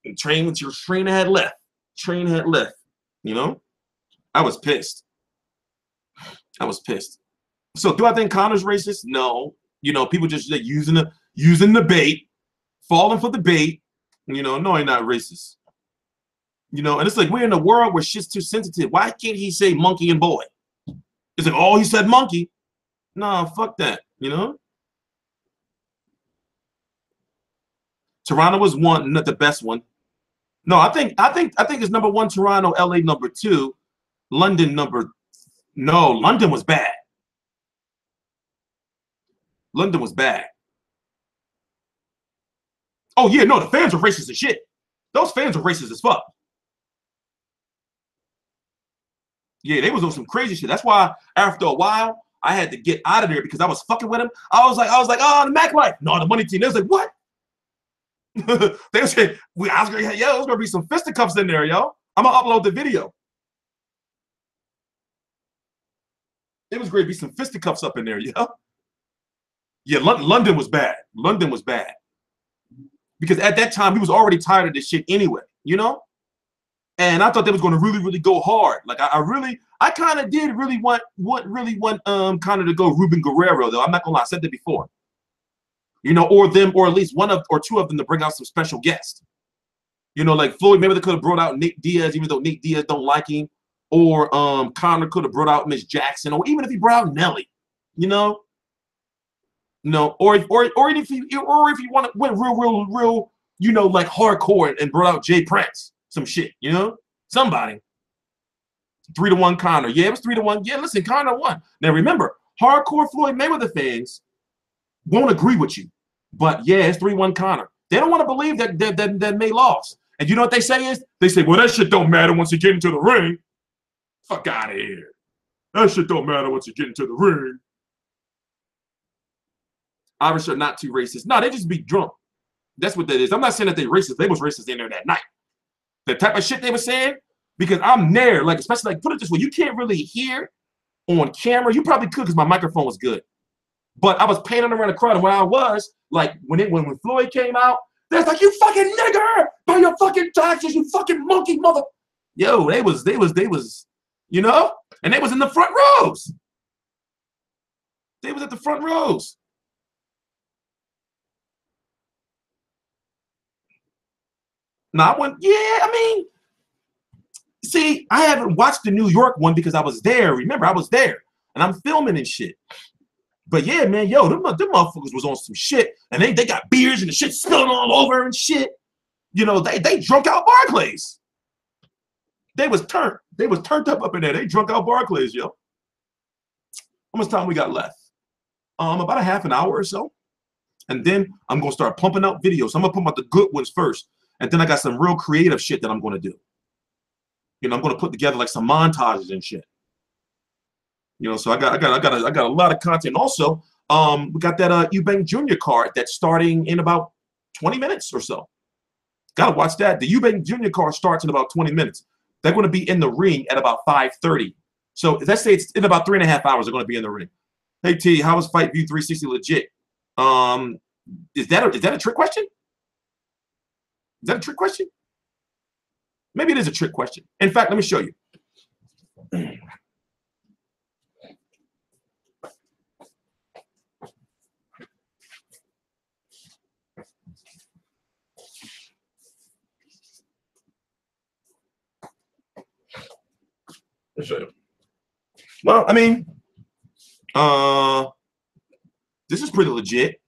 And train had left. Train had left. You know? I was pissed. I was pissed. So do I think Conor's racist? No. You know, people just like using the bait, falling for the bait. You know, no, he's not racist. You know, and it's like we're in a world where shit's too sensitive. Why can't he say monkey and boy? It's like, oh, he said monkey. Nah, fuck that. You know? Toronto was one, not the best one. No, I think it's number one Toronto, LA number two, London no, London was bad. London was bad. Oh yeah, no, the fans are racist as shit. Those fans are racist as fuck. Yeah, they was on some crazy shit. That's why after a while I had to get out of there because I was fucking with him. I was like, oh, the Mac Life. No, the money team. They was like, what? They said, I was gonna, yo, there's gonna be some fisticuffs in there, yo. I'm gonna upload the video. It was going to be some fisticuffs up in there, yo. Yeah, London was bad. London was bad. Because at that time, he was already tired of this shit anyway, you know? And I thought they was going to really go hard. Like I kind of did really want Conor to go Ruben Guerrero, though. I'm not gonna lie, I said that before. You know, or at least one or two of them to bring out some special guests. You know, like Floyd Mayweather could have brought out Nate Diaz, even though Nate Diaz don't like him. Or Conor could have brought out Miss Jackson, or even if he brought out Nelly, you know. No, or if you want to went real, you know, like hardcore and brought out Jay Prince, some shit, you know, somebody. 3-1 Conor. Yeah, it was 3-1. Yeah, listen, Conor won. Now remember, hardcore Floyd Mayweather fans won't agree with you, but yeah, it's 3-1 Conor. They don't want to believe that May lost. And you know what they say is? They say, well, that shit don't matter once you get into the ring. Fuck out of here. That shit don't matter once you get into the ring. Irish are not too racist. No, they just be drunk. That's what that is. I'm not saying that they racist. They was racist in there that night. The type of shit they were saying, because I'm there, like, especially, like, put it this way, you can't really hear on camera. You probably could because my microphone was good. But I was painting around the crowd, and when I was, like, when Floyd came out, they're like, you fucking nigger, pay your fucking taxes, you fucking monkey mother. Yo, they was, you know? And they was in the front rows. They was at the front rows. Now, I mean, see, I haven't watched the New York one because I was there. Remember, I was there, and I'm filming and shit. But yeah, man, yo, them motherfuckers was on some shit, and they got beers and the shit spilling all over and shit. You know, they drunk out Barclays. They was turned up in there. They drunk out Barclays, yo. How much time we got left? About a half an hour or so. And then I'm gonna start pumping out videos. I'm gonna pump out the good ones first. And then I got some real creative shit that I'm gonna do. You know, I'm gonna put together like some montages and shit. You know, so I got a lot of content. Also, we got that Eubank Jr. card that's starting in about 20 minutes or so. Gotta watch that. The Eubank Jr. card starts in about 20 minutes. They're gonna be in the ring at about 5:30. So let's say it's in about 3.5 hours. They're gonna be in the ring. Hey T, how is Fight View 360 legit? Is that a trick question? Is that a trick question? Maybe it is a trick question. In fact, let me show you. Let me show you. Well, I mean, this is pretty legit.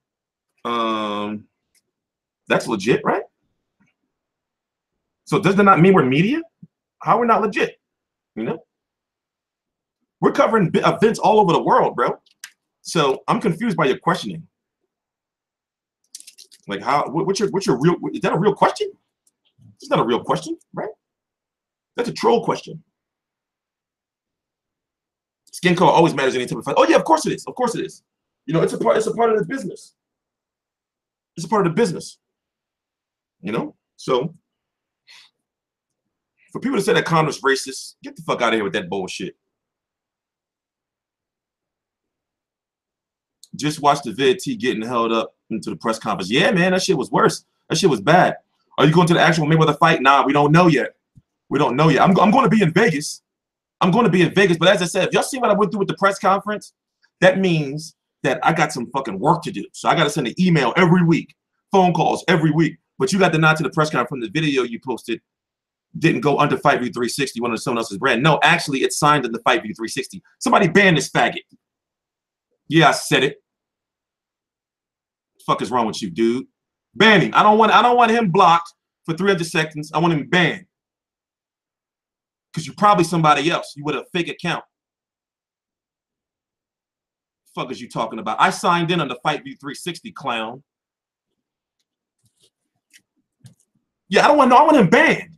That's legit, right? So does that not mean we're media? How are we not legit? You know? We're covering events all over the world, bro. So I'm confused by your questioning. Like, what's your real, is that a real question? It's not a real question, right? That's a troll question. Skin color always matters in any type of fight. Oh yeah, of course it is. Of course it is. You know, it's a part of the business. It's a part of the business. You know? So for people to say that Conor's racist, get the fuck out of here with that bullshit. Just watch the vid T getting held up into the press conference. Yeah, man, that shit was worse. That shit was bad. Are you going to the actual Mayweather fight? Nah, we don't know yet. We don't know yet. I'm going to be in Vegas. I'm going to be in Vegas. But as I said, if y'all see what I went through with the press conference, that means that I got some fucking work to do. So I got to send an email every week, phone calls every week. But you got the nod to the press conference from the video you posted. Didn't go under Fight View 360, one of someone else's brand. No, actually, it's signed in the Fight View 360. Somebody ban this faggot. Yeah, I said it. What the fuck is wrong with you, dude? Ban him. I don't want him blocked for 300 seconds. I want him banned. Because you're probably somebody else. You with a fake account. What the fuck is you talking about? I signed in on the Fight View 360, clown. Yeah, I want him banned.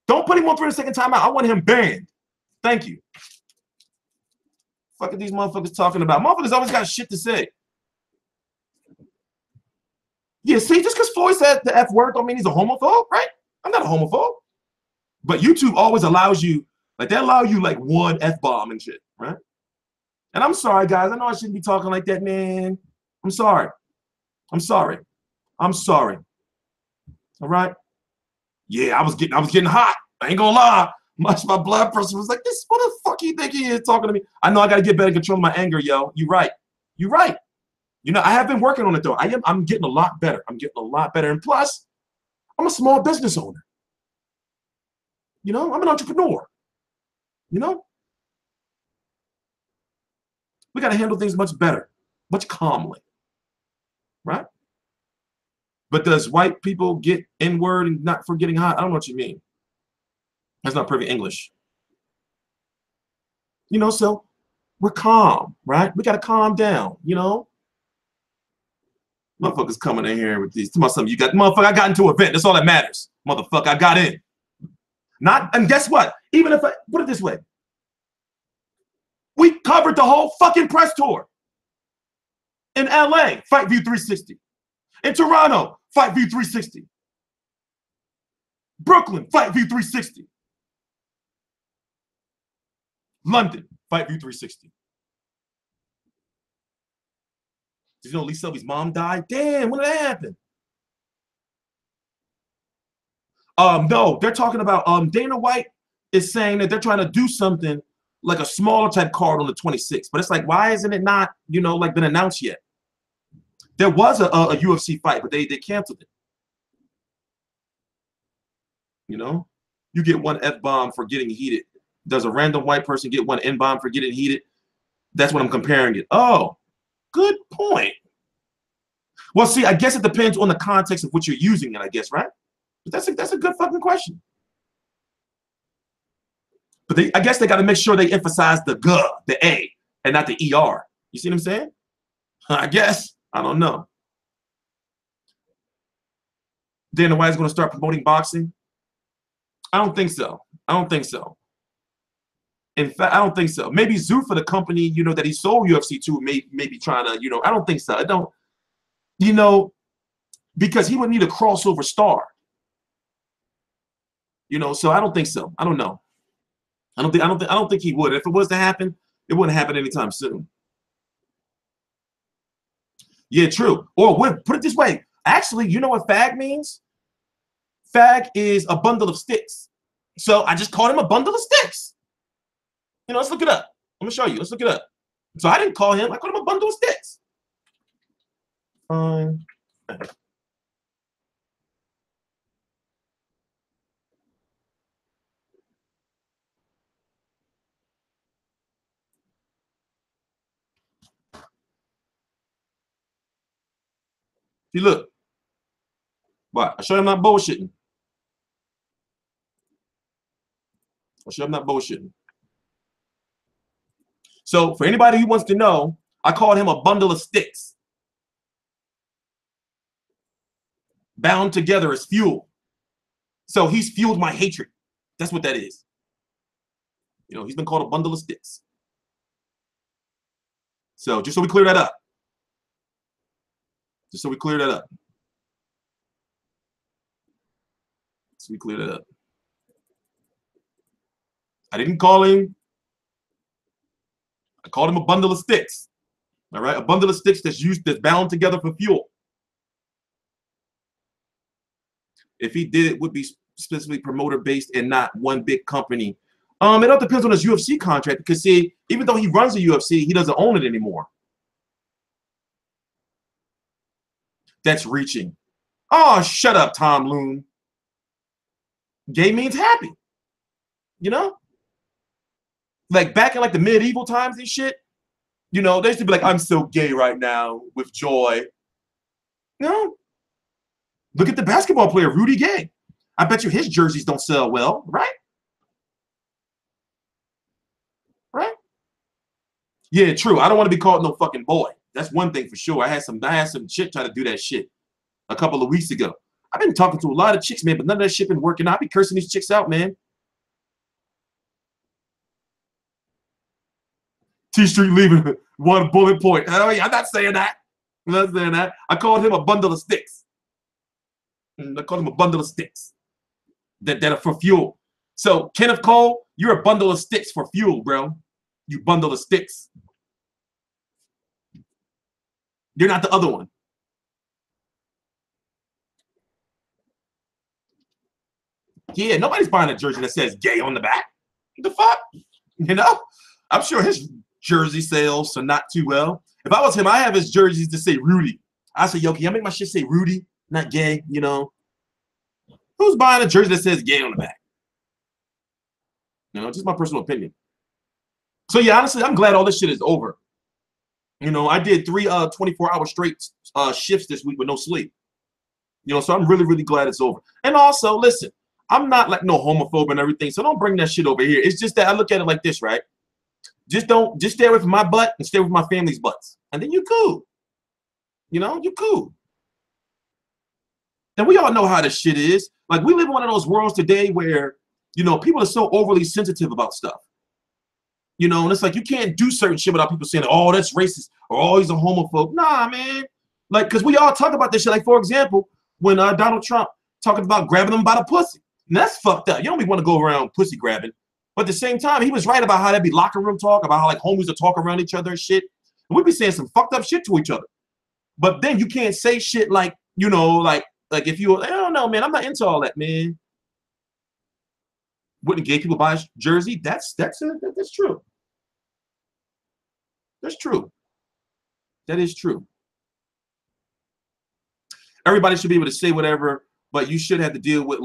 Don't put him on 300-second timeout. I want him banned. Thank you. Fuck are these motherfuckers talking about? Motherfuckers always got shit to say. Yeah, see, just because Floyd said the F word don't mean he's a homophobe, right? I'm not a homophobe. But YouTube always allows you, like, they allow you, like, one F-bomb and shit, right? And I'm sorry, guys. I know I shouldn't be talking like that, man. I'm sorry. I'm sorry. I'm sorry. All right? Yeah, I was getting hot. I ain't gonna lie. My blood pressure was like, this, what the fuck you think he is talking to me? I know I gotta get better control of my anger, yo. You right. You right. You know, I have been working on it though. I'm getting a lot better. I'm getting a lot better. And plus, I'm a small business owner. You know, I'm an entrepreneur. You know? We gotta handle things much better, much calmly. Right? But does white people get N-word and not for getting hot? I don't know what you mean. That's not perfect English. You know, so we're calm, right? We gotta calm down, you know? Motherfuckers coming in here with these. Something you got, motherfucker, I got into an event. That's all that matters. Motherfucker, I got in. Not, and guess what? Even if I put it this way, we covered the whole fucking press tour. In LA, Fight View 360. In Toronto, Fight View 360. Brooklyn, Fight View 360. London, Fight View 360. Did you know Lee Selby's mom died? Damn, when did that happen? No, they're talking about Dana White is saying that they're trying to do something like a smaller type card on the 26th. But it's like, why isn't it not, you know, like been announced yet? There was a UFC fight, but they canceled it. You know, you get one F-bomb for getting heated. Does a random white person get one N-bomb for getting heated? That's what I'm comparing it. Oh, good point. Well, see, I guess it depends on the context of what you're using it, I guess, right? But that's a good fucking question. But I guess they got to make sure they emphasize the G, the A, and not the ER. You see what I'm saying? I guess. I don't know. Dana White's going to start promoting boxing? I don't think so. I don't think so. In fact, I don't think so. Maybe Zuffa, the company, you know, that he sold UFC to, may be trying to, you know, I don't think so. I don't, you know, because he would need a crossover star. You know, so I don't think so. I don't know. I don't think he would. If it was to happen, it wouldn't happen anytime soon. Yeah, true. Or put it this way. Actually, you know what fag means? Fag is a bundle of sticks. So I just called him a bundle of sticks. You know, let's look it up. I'm gonna show you. Let's look it up. So I didn't call him. I called him a bundle of sticks. Fine. See, look. What? I show you I'm not bullshitting. I show you I'm not bullshitting. So for anybody who wants to know, I called him a bundle of sticks. Bound together as fuel. So he's fueled my hatred. That's what that is. You know, he's been called a bundle of sticks. So just so we clear that up. Just so we clear that up. So we clear that up. I didn't call him. I called him a bundle of sticks. All right, a bundle of sticks that's bound together for fuel. If he did, it would be specifically promoter based and not one big company. It all depends on his UFC contract because see, even though he runs the UFC, he doesn't own it anymore. That's reaching. Oh, shut up, Tom Loon. Gay means happy. You know? Like back in like the medieval times and shit, you know, they used to be like, I'm so gay right now with joy. You know? Look at the basketball player, Rudy Gay. I bet you his jerseys don't sell well, right? Right? Yeah, true. I don't want to be called no fucking boy. That's one thing for sure. I had some chick try to do that shit a couple of weeks ago. I've been talking to a lot of chicks, man, but none of that shit been working out. I be cursing these chicks out, man. T-Street leaving one bullet point. Oh, yeah, I'm not saying that. I'm not saying that. I called him a bundle of sticks. I called him a bundle of sticks that are for fuel. So, Kenneth Cole, you're a bundle of sticks for fuel, bro. You bundle of sticks. You're not the other one. Yeah, nobody's buying a jersey that says gay on the back. What the fuck? You know? I'm sure his jersey sales are not too well. If I was him, I have his jerseys to say Rudy. I say, yo, can y'all make my shit say Rudy, not gay, you know? Who's buying a jersey that says gay on the back? You know, just my personal opinion. So yeah, honestly, I'm glad all this shit is over. You know, I did 3 24-hour straight shifts this week with no sleep. You know, so I'm really, really glad it's over. And also, listen, I'm not like no homophobe and everything, so don't bring that shit over here. It's just that I look at it like this, right? Just stay away from my butt and stay with my family's butts. And then you cool. You know, you cool. And we all know how this shit is. Like, we live in one of those worlds today where, you know, people are so overly sensitive about stuff. You know, and it's like you can't do certain shit without people saying, oh, that's racist, or oh, he's a homophobe. Nah, man. Like, because we all talk about this shit. Like, for example, when Donald Trump talking about grabbing them by the pussy. And that's fucked up. You don't even want to go around pussy grabbing. But at the same time, he was right about how that'd be locker room talk, about how like homies would talk around each other and shit. And we'd be saying some fucked up shit to each other. But then you can't say shit like, you know, like if you, I don't know, man, I'm not into all that, man. Wouldn't gay people buy a jersey? That's true. That's true. That is true. Everybody should be able to say whatever, but you should have to deal with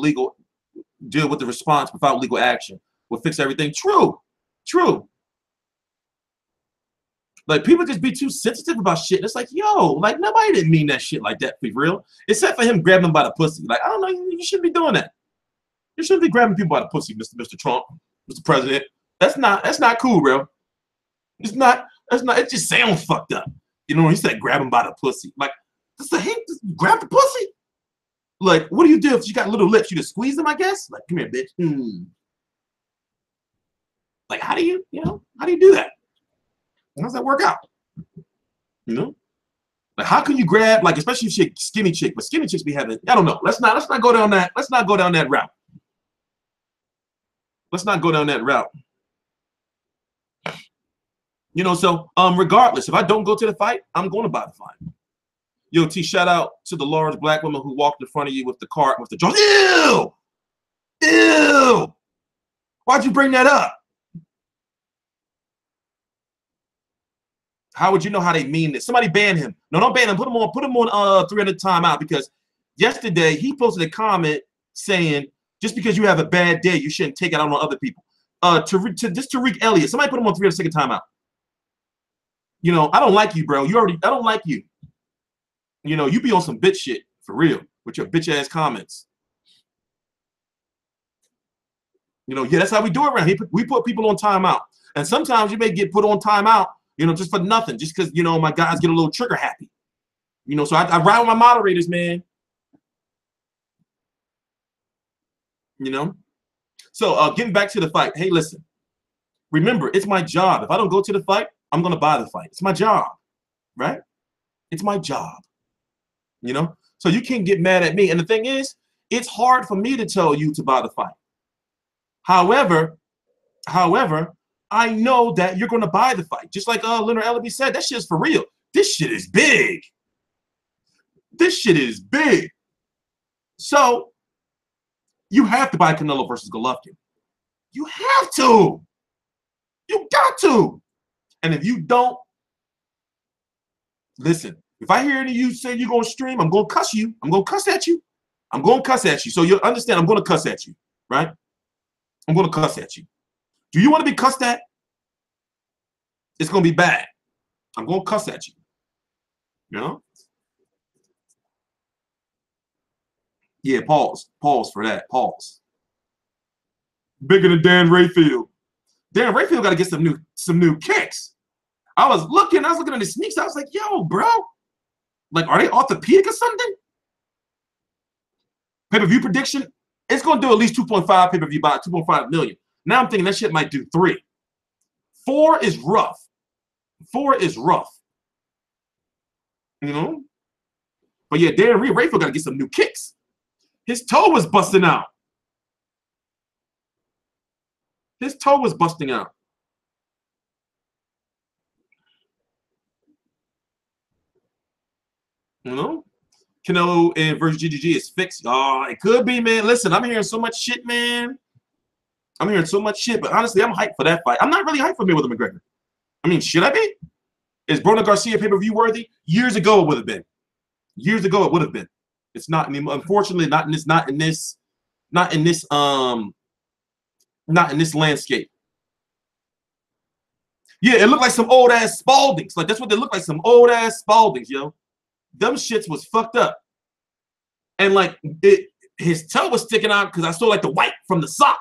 the response without legal action. Will fix everything. True. True. Like, people just be too sensitive about shit. And it's like, yo, like, nobody didn't mean that shit like that, for real. Except for him grabbing them by the pussy. Like, I don't know, you shouldn't be doing that. You shouldn't be grabbing people by the pussy, Mr. Trump, Mr. President. That's not cool, bro. It's it just sounds fucked up. You know, he said grab him by the pussy. Like, just grab the pussy? Like, what do you do if you got little lips? You just squeeze them, I guess? Like, come here, bitch. Like, how do you do that? How does that work out? You know? Like, how can you grab, like, especially if you're a skinny chick, but skinny chicks be having, I don't know. Let's not go down that. Let's not go down that route. Let's not go down that route. You know, so regardless, if I don't go to the fight, I'm going to buy the fight. Yo, T, shout out to the large black woman who walked in front of you with the cart with the jaws. Ew! Ew! Why'd you bring that up? How would you know how they mean this? Somebody ban him. No, don't ban him. Put him on 300 timeout, because yesterday he posted a comment saying, just because you have a bad day, you shouldn't take it out on other people. Tariq Elliott, somebody put him on 300-second timeout. You know, I don't like you, bro. I don't like you. You know, you be on some bitch shit, for real, with your bitch ass comments. You know, yeah, that's how we do it around here. We put people on timeout. And sometimes you may get put on timeout, you know, just for nothing, just because, you know, my guys get a little trigger happy. You know, so I ride with my moderators, man. You know? So getting back to the fight. Hey, listen. Remember, it's my job. If I don't go to the fight, I'm going to buy the fight. It's my job, right? It's my job. You know? So you can't get mad at me. And the thing is, it's hard for me to tell you to buy the fight. However, I know that you're going to buy the fight. Just like Leonard Ellaby said, that shit is for real. This shit is big. This shit is big. So you have to buy Canelo versus Golovkin. You have to. You got to. And if you don't, listen, if I hear any of you say you're going to stream, I'm going to cuss you. I'm going to cuss at you. I'm going to cuss at you. So you'll understand I'm going to cuss at you, right? I'm going to cuss at you. Do you want to be cussed at? It's going to be bad. I'm going to cuss at you. You know? Yeah, pause. Pause for that. Pause. Bigger than Dan Rayfield. Dan Rayfield got to get some new kicks. I was looking at his sneaks. I was like, yo, bro. Like, are they orthopedic or something? Pay-per-view prediction? It's going to do at least 2.5 pay-per-view buy, 2.5 million. Now I'm thinking that shit might do 3. 4 is rough. 4 is rough. You know? But yeah, Dan Rayfield got to get some new kicks. His toe was busting out. His toe was busting out. You know? Canelo and versus GGG is fixed. Oh, it could be, man. Listen, I'm hearing so much shit, man. I'm hearing so much shit, but honestly, I'm hyped for that fight. I'm not really hyped for Mayweather McGregor. I mean, should I be? Is Broner Garcia pay-per-view worthy? Years ago, it would have been. Years ago, it would have been. It's not anymore. Unfortunately, not in this landscape. Yeah, it looked like some old ass Spaldings. Like that's what they look like, some old ass Spaldings, yo. Them shits was fucked up. And like his toe was sticking out because I saw like the white from the sock.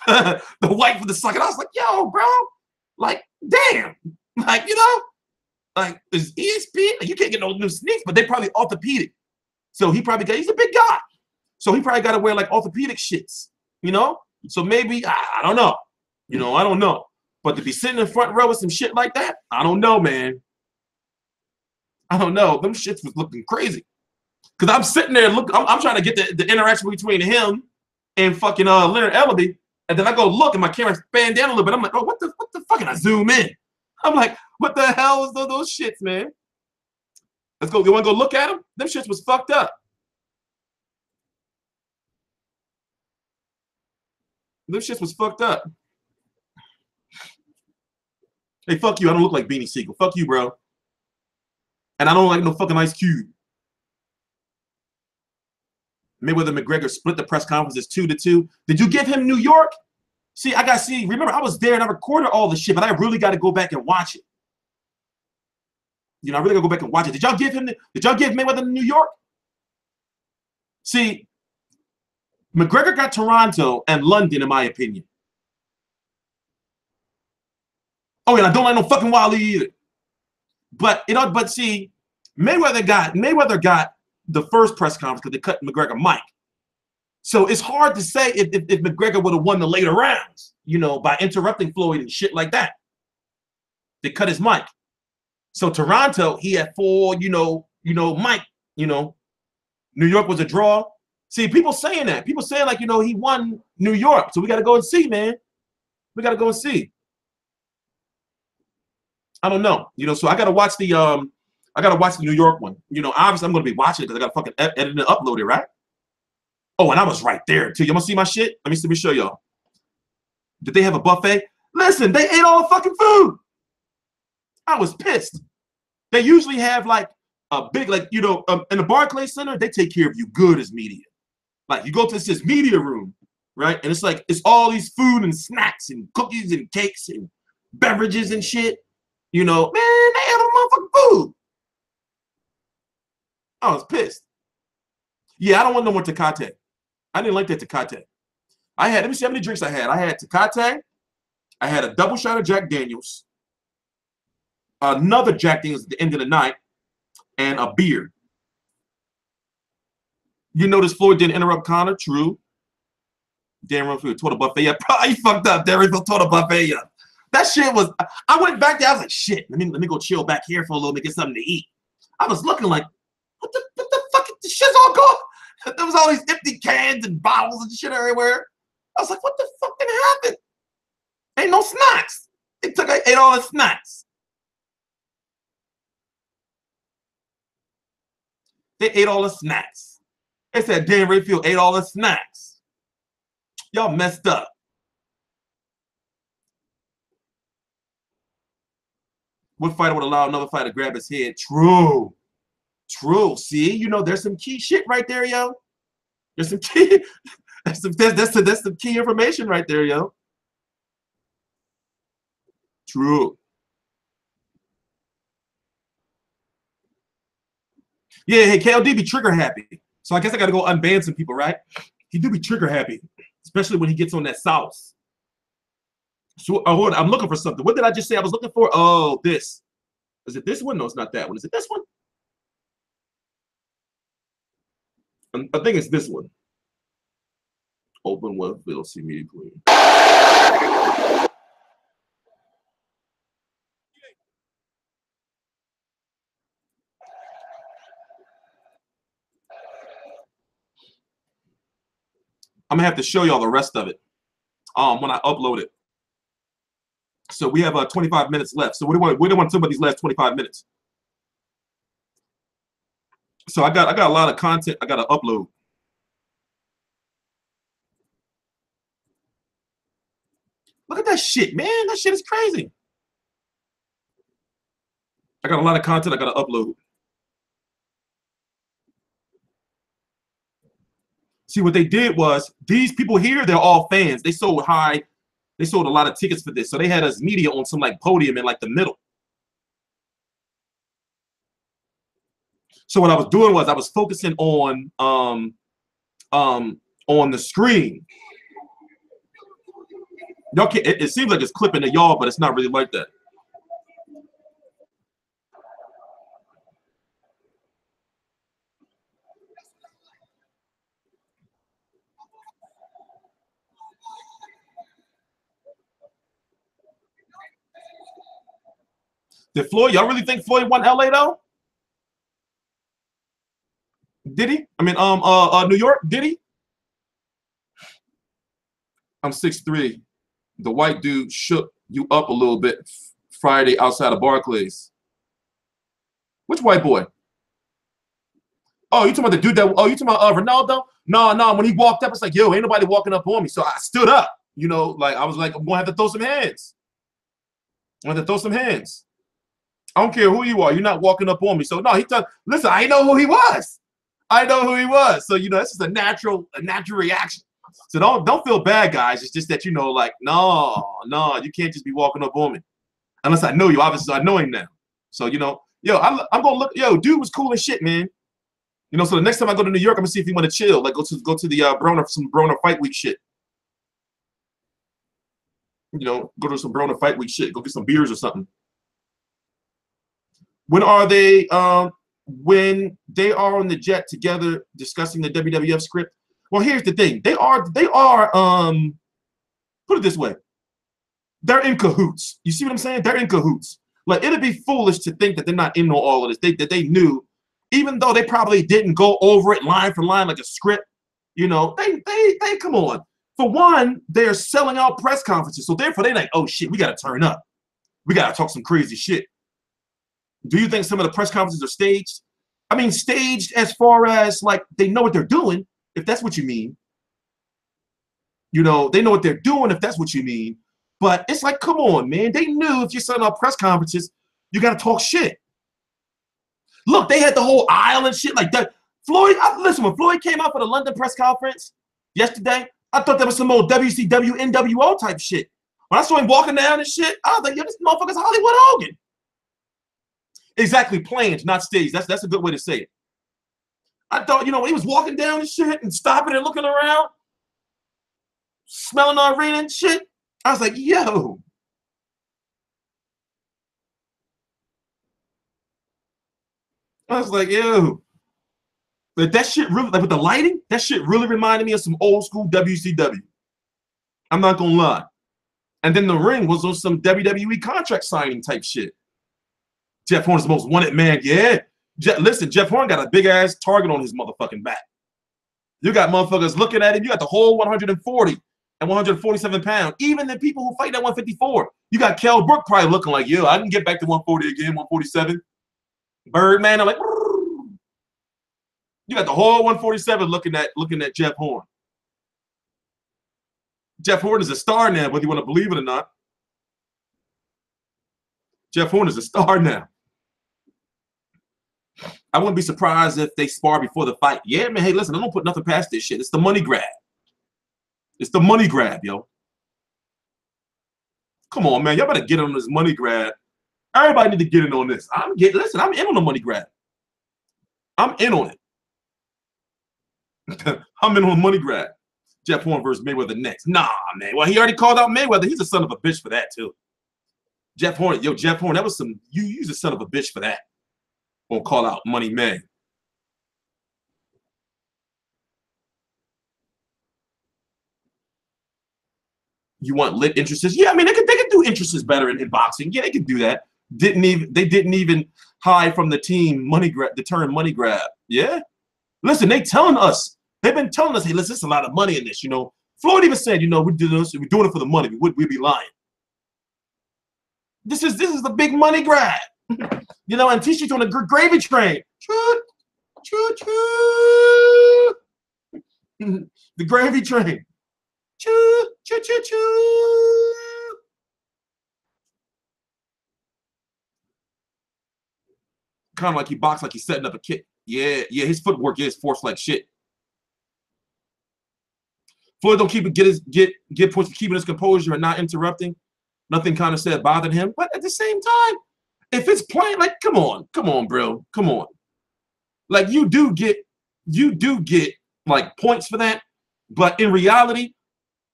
The white from the sock. And I was like, yo, bro, like, damn. Like, you know, like is ESPN, you can't get no new sneaks, but they probably orthopedic. So he probably he's a big guy. So he probably got to wear like orthopedic shits, you know? So maybe, I don't know. You know, I don't know. But to be sitting in front row with some shit like that, I don't know, man. I don't know. Them shits was looking crazy. Because I'm sitting there, I'm trying to get the interaction between him and fucking Leonard Ellaby. And then I go look and my camera spanned down a little bit. I'm like, oh, what the fuck? And I zoom in. I'm like, what the hell is those shits, man? Let's go. You want to go look at them? Them shits was fucked up. Them shits was fucked up. Hey, fuck you. I don't look like Beanie Siegel. Fuck you, bro. And I don't like no fucking Ice Cube. Mayweather McGregor split the press conferences 2-2. Did you give him New York? See, I got to see. Remember, I was there and I recorded all the shit, but I really got to go back and watch it. You know, I really got to go back and watch it. Did y'all give Mayweather New York? See, McGregor got Toronto and London, in my opinion. Oh, and I don't like no fucking Wally either. But you know, but see, Mayweather got the first press conference because they cut McGregor mic. So it's hard to say if McGregor would have won the later rounds, you know, by interrupting Floyd and shit like that. They cut his mic. So Toronto, he had 4, you know, mic, you know. New York was a draw. See, people saying that. People saying like, you know, he won New York. So we got to go and see, man. We got to go and see. I don't know. You know, so I got to watch the New York one. You know, obviously I'm going to be watching it because I got to fucking edit and upload it, right? Oh, and I was right there too. You want to see my shit? Let me show y'all. Did they have a buffet? Listen, they ate all the fucking food. I was pissed. They usually have like a big, like, you know, in the Barclays Center, they take care of you good as media. Like you go to this media room, right? And it's like, it's all these food and snacks and cookies and cakes and beverages and shit. You know, man, they had a motherfucking food. I was pissed. Yeah, I don't want no more Tecate. I didn't like that Tecate. Let me see how many drinks I had. I had Tecate. I had a double shot of Jack Daniels. Another Jack Daniels at the end of the night. And a beer. You notice Floyd didn't interrupt Conor? True. Damn right, Floyd tore the buffet up. He fucked up. Darren tore the buffet up. That shit was, I went back there, I was like, shit, let me go chill back here for a little bit, get something to eat. I was looking like, what the fuck, this shit's all gone? There was all these empty cans and bottles and shit everywhere. I was like, what the fuck did happen? Ain't no snacks. I ate all the snacks. They ate all the snacks. They said Dan Rayfield ate all the snacks. Y'all messed up. What fighter would allow another fighter to grab his head? True. True. See, you know, there's some key shit right there, yo. There's some key. That's some key information right there, yo. True. Yeah, hey, KLD be trigger happy. So I guess I got to go unban some people, right? He do be trigger happy, especially when he gets on that sauce. So, hold on, I'm looking for something. What did I just say I was looking for? Oh, this. Is it this one? No, it's not that one. Is it this one? I think it's this one. Open with VLC Media Queen. I'm gonna have to show y'all the rest of it when I upload it. So we have 25 minutes left. So we don't want to talk about these last 25 minutes. So I got a lot of content I gotta upload. Look at that shit, man. That shit is crazy. I got a lot of content I gotta upload. See, what they did was, these people here, they're all fans. They sold a lot of tickets for this. So they had us media on some like podium in like the middle. So what I was doing was I was focusing on the screen. Y'all can't, it seems like it's clipping to y'all, but it's not really like that. Did Floyd, y'all really think Floyd won LA though? Did he? I mean, New York, did he? I'm 6'3". The white dude shook you up a little bit Friday outside of Barclays. Which white boy? Oh, you talking about the dude that, oh, you talking about Ronaldo? No, when he walked up, it's like, yo, ain't nobody walking up on me. So I stood up, you know, like I was like, I'm gonna have to throw some hands. I'm gonna have to throw some hands. I don't care who you are, you're not walking up on me. So no, he thought, listen, I know who he was. I know who he was. So, you know, this is a natural reaction. So don't feel bad, guys. It's just that, you know, like, no, you can't just be walking up on me. Unless I know you. Obviously, I know him now. So, you know, yo, I'm going to look. Yo, dude was cool as shit, man. You know, so the next time I go to New York, I'm going to see if he want to chill. Like, go to the Broner, some Broner Fight Week shit. You know, go to some Broner Fight Week shit. Go get some beers or something. When are they on the jet together discussing the WWF script? Well, here's the thing. They are put it this way. They're in cahoots. You see what I'm saying? They're in cahoots. Like, it'd be foolish to think that they're not in on all of this. That they knew, even though they probably didn't go over it line for line like a script. You know, they come on. For one, they're selling out press conferences. So therefore, they're like, oh shit, we gotta turn up. We gotta talk some crazy shit. Do you think some of the press conferences are staged? I mean, staged as far as like they know what they're doing, if that's what you mean. You know, they know what they're doing, if that's what you mean. But it's like, come on, man. They knew if you're selling out press conferences, you got to talk shit. Look, they had the whole aisle and shit like that. Floyd, listen, when Floyd came out for the London press conference yesterday, I thought that was some old WCW, NWO type shit. When I saw him walking down and shit, I was like, yo, this motherfucker's Hollywood Hogan. Exactly, planned, not staged. That's a good way to say it. I thought, you know, when he was walking down and shit and stopping and looking around, smelling the arena and shit, I was like, yo. I was like, yo. But that shit really, like with the lighting, that shit really reminded me of some old school WCW. I'm not gonna lie. And then the ring was on some WWE contract signing type shit. Jeff Horn's the most wanted man. Yeah. Listen, Jeff Horn got a big ass target on his motherfucking back. You got motherfuckers looking at him. You got the whole 140 and 147 pounds. Even the people who fight at 154. You got Kell Brook probably looking like, yo, I can get back to 140 again, 147. Birdman, I'm like, you got the whole 147 looking at Jeff Horn. Jeff Horn is a star now, whether you want to believe it or not. Jeff Horn is a star now. I wouldn't be surprised if they spar before the fight. Yeah, man, hey, listen, I don't put nothing past this shit. It's the money grab. It's the money grab, yo. Come on, man. Y'all better get on this money grab. Everybody need to get in on this. Listen, I'm in on the money grab. I'm in on it. I'm in on the money grab. Jeff Horn versus Mayweather next. Nah, man. Well, he already called out Mayweather. He's a son of a bitch for that, too. Jeff Horn, yo, Jeff Horn, that was some, you's a son of a bitch for that. Won't call out Money Man. You want lit interests? Yeah, I mean, they could do interests better in boxing. Yeah, they could do that. They didn't even hide from the team money grab, the term money grab. Yeah. Listen, they've been telling us, hey, listen, there's a lot of money in this, you know. Floyd even said, you know, we're doing it for the money. We'd be lying. This is the big money grab. You know, and Tishi's on a gravy train. Choo choo. The gravy train. Choo choo choo choo. Kind of like he boxed like he's setting up a kick. Yeah, yeah, his footwork is forced like shit. Floyd don't get points for keeping his composure and not interrupting. Nothing kind of said bothered him. But at the same time, if it's plain, like, come on, bro, come on. Like you do get like points for that, but in reality,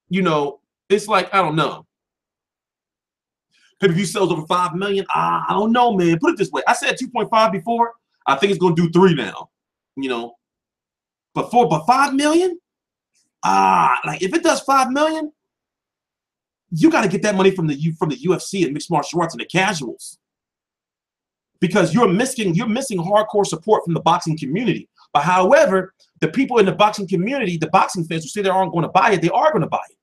you know, it's like, I don't know. Pay-per-view sells over 5 million. I don't know, man. Put it this way. I said 2.5 before. I think it's gonna do 3 now. You know. But 5 million? Like if it does 5 million, you gotta get that money from the UFC and mixed martial arts and the casuals. Because you're missing hardcore support from the boxing community. But however, the people in the boxing community, the boxing fans who say they aren't going to buy it, they are going to buy it.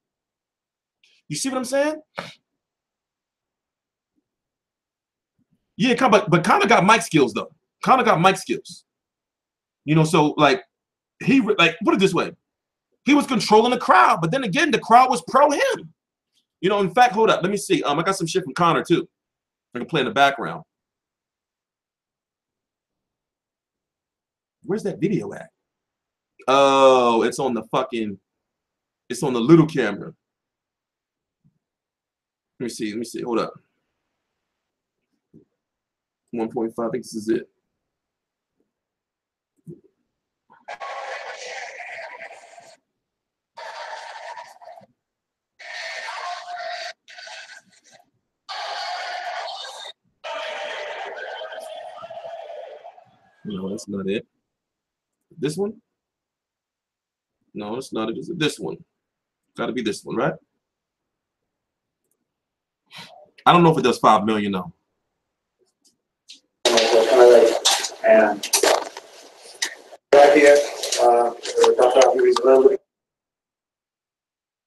You see what I'm saying? Yeah, but Conor got mic skills though. Conor got mic skills. You know, so like put it this way, he was controlling the crowd, but then again, the crowd was pro him. You know, in fact, hold up, let me see. I got some shit from Conor too. I can play in the background. Where's that video at? Oh, it's on the little camera. Let me see. Hold up. 1.5, I think this is it. No, that's not it. This one? No, it's not it. Is it this one? Got to be this one, right? I don't know if it does 5 million though. And right here, I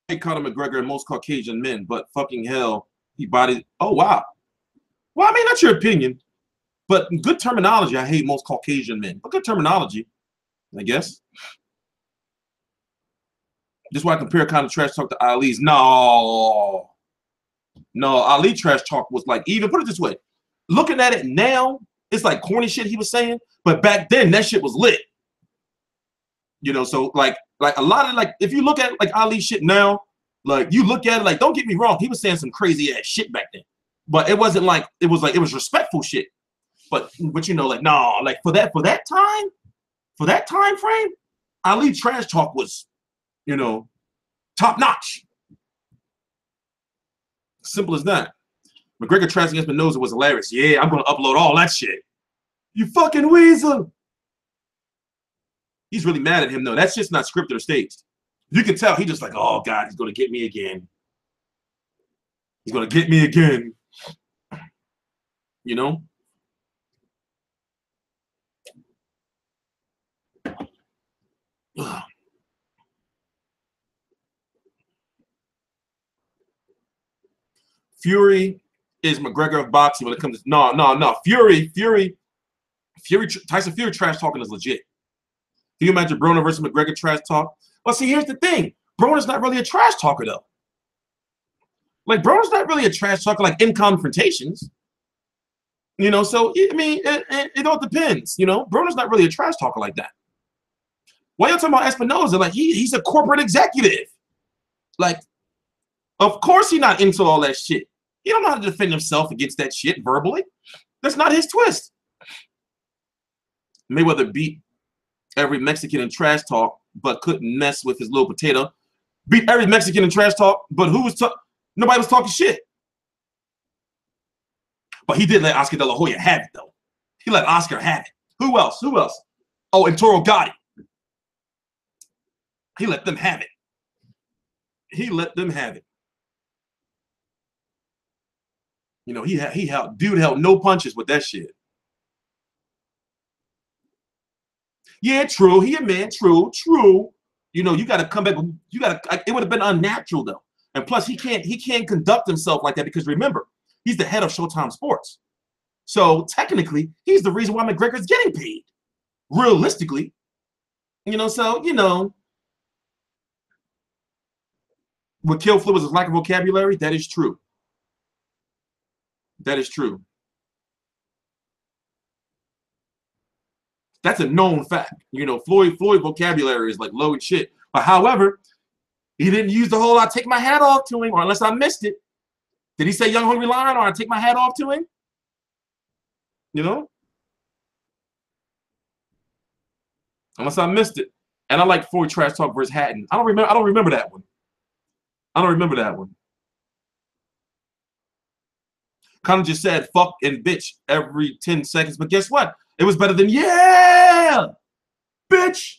hate Conor McGregor and most Caucasian men, but fucking hell, he bodied. Oh wow. Well, I mean that's your opinion, but good terminology. I hate most Caucasian men, but good terminology, I guess. This is why I compare kind of trash talk to Ali's. No, Ali trash talk was like, even put it this way, looking at it now, it's like corny shit he was saying, but back then that shit was lit. You know, so like a lot of like, if you look at like Ali shit now, like you look at it like, don't get me wrong, he was saying some crazy ass shit back then, but it wasn't like it was respectful shit. But you know, like no, like for that time frame, Ali trash talk was, you know, top notch. Simple as that. McGregor trash against Mendoza was hilarious. Yeah, I'm gonna upload all that shit. You fucking weasel. He's really mad at him though. That's just not scripted or staged. You can tell he just like, oh God, he's gonna get me again. He's gonna get me again. You know? Fury is McGregor of boxing when it comes to no. Tyson Fury trash talking is legit. Can you imagine Broner versus McGregor trash talk? Well, see, here's the thing. Broner's not really a trash talker though. Like Broner's not really a trash talker like in confrontations. You know, so I mean, it all depends. You know, Broner's not really a trash talker like that. Why y'all talking about Espinoza? Like he's a corporate executive. Like, of course he's not into all that shit. He don't know how to defend himself against that shit verbally. That's not his twist. Mayweather beat every Mexican in trash talk, but couldn't mess with his little potato. Beat every Mexican in trash talk, but nobody was talking shit. But he did let Oscar De La Hoya have it, though. He let Oscar have it. Who else? Oh, and Toro Gotti. He let them have it. You know, dude held no punches with that shit. Yeah, true. He a man. True. You know, you got to come back. It would have been unnatural though. And plus, he can't conduct himself like that because remember, he's the head of Showtime Sports. So technically, he's the reason why McGregor's getting paid. realistically. You know, so, you know, what killed Floyd was his lack of vocabulary. That is true. That is true. That's a known fact. You know, Floyd vocabulary is like low and shit. But however, he didn't use the whole "I take my hat off to him," or unless I missed it. Did he say "Young Hungry Lion" or "I take my hat off to him"? You know? Unless I missed it. And I like Floyd trash talk versus Hatton. I don't remember that one. I don't remember that one. Conor just said "fuck" and "bitch" every 10 seconds, but guess what? It was better than "yeah, bitch,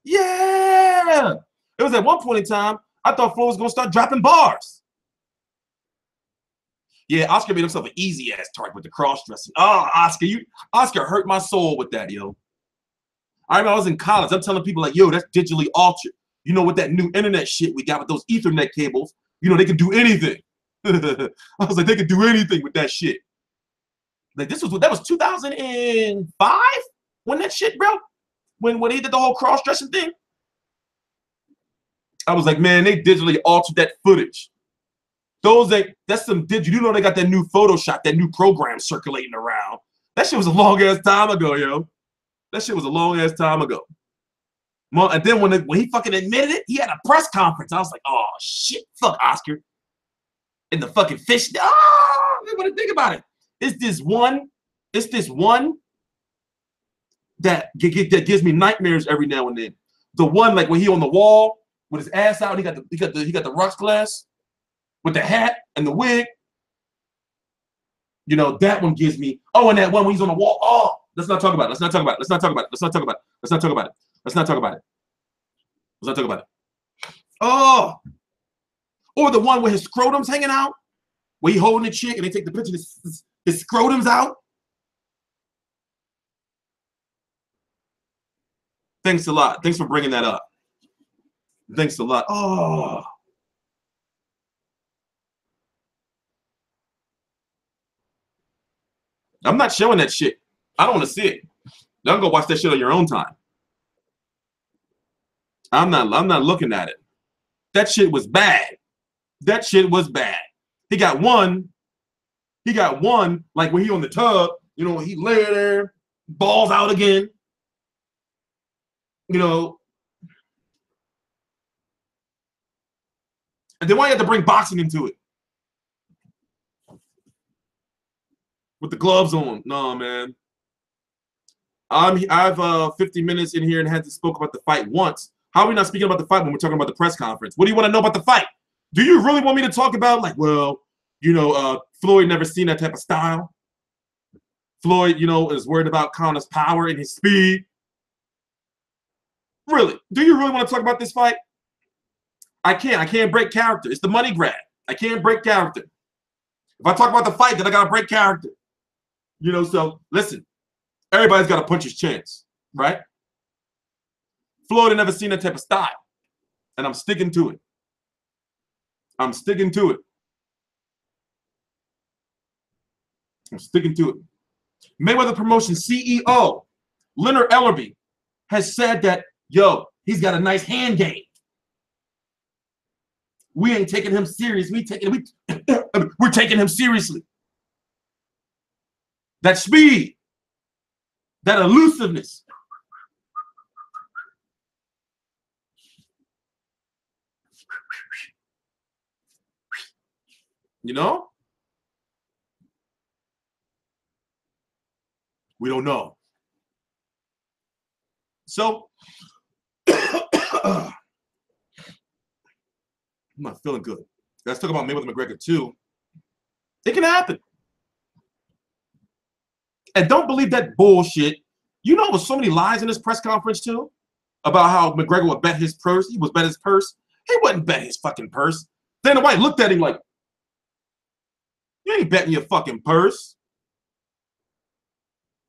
yeah." It was at one point in time I thought Floyd was gonna start dropping bars. Yeah, Oscar made himself an easy ass target with the cross dressing. Oh, Oscar hurt my soul with that, yo. I remember I was in college. I'm telling people like, yo, that's digitally altered. You know, with that new internet shit we got with those Ethernet cables, you know, they can do anything. I was like, they could do anything with that shit. Like that was 2005 when that shit, bro. When he did the whole cross dressing thing. I was like, man, they digitally altered that footage. That's some digital. You know, they got that new Photoshop, that new program circulating around. That shit was a long ass time ago, yo. That shit was a long ass time ago. And then when he fucking admitted it, he had a press conference. I was like, oh shit, fuck Oscar. And the fucking fish. Oh, everybody think about it. It's this one that gives me nightmares every now and then. The one like when he on the wall with his ass out, he got the rocks glass with the hat and the wig. You know, that one gives me. Oh, and that one when he's on the wall. Oh, let's not talk about it. Let's not talk about it. Let's not talk about it. Let's not talk about it. Let's not talk about it. Let's not talk about it. Let's not talk about it. Oh, or the one where his scrotum's hanging out, where he holding the chick and they take the picture. His scrotum's out. Thanks a lot. Thanks for bringing that up. Thanks a lot. Oh. I'm not showing that shit. I don't want to see it. Y'all go watch that shit on your own time. I'm not looking at it. That shit was bad. That shit was bad. He got one like when he on the tub, you know, he lay there, balls out again. You know. And then why you have to bring boxing into it? With the gloves on. No, man. I've 50 minutes in here and hadn't spoke about the fight once. How are we not speaking about the fight when we're talking about the press conference? What do you want to know about the fight? Do you really want me to talk about, like, well, you know, Floyd never seen that type of style. Floyd, you know, is worried about Conor's power and his speed. Really? Do you really want to talk about this fight? I can't break character. It's the money grab. I can't break character. If I talk about the fight, then I got to break character. You know, so listen, everybody's got a puncher's chance, right? Floyd had never seen that type of style, and I'm sticking to it. I'm sticking to it. I'm sticking to it. Mayweather Promotion CEO Leonard Ellerby has said that, yo, he's got a nice hand game. We ain't taking him serious. We're taking him seriously. That speed, that elusiveness. You know? We don't know. So, I'm not feeling good. Let's talk about Mayweather McGregor too. It can happen. And don't believe that bullshit. You know, there was so many lies in this press conference too about how McGregor would bet his purse. He was bet his purse. He wouldn't bet his fucking purse. Dana White looked at him like, you ain't betting your fucking purse.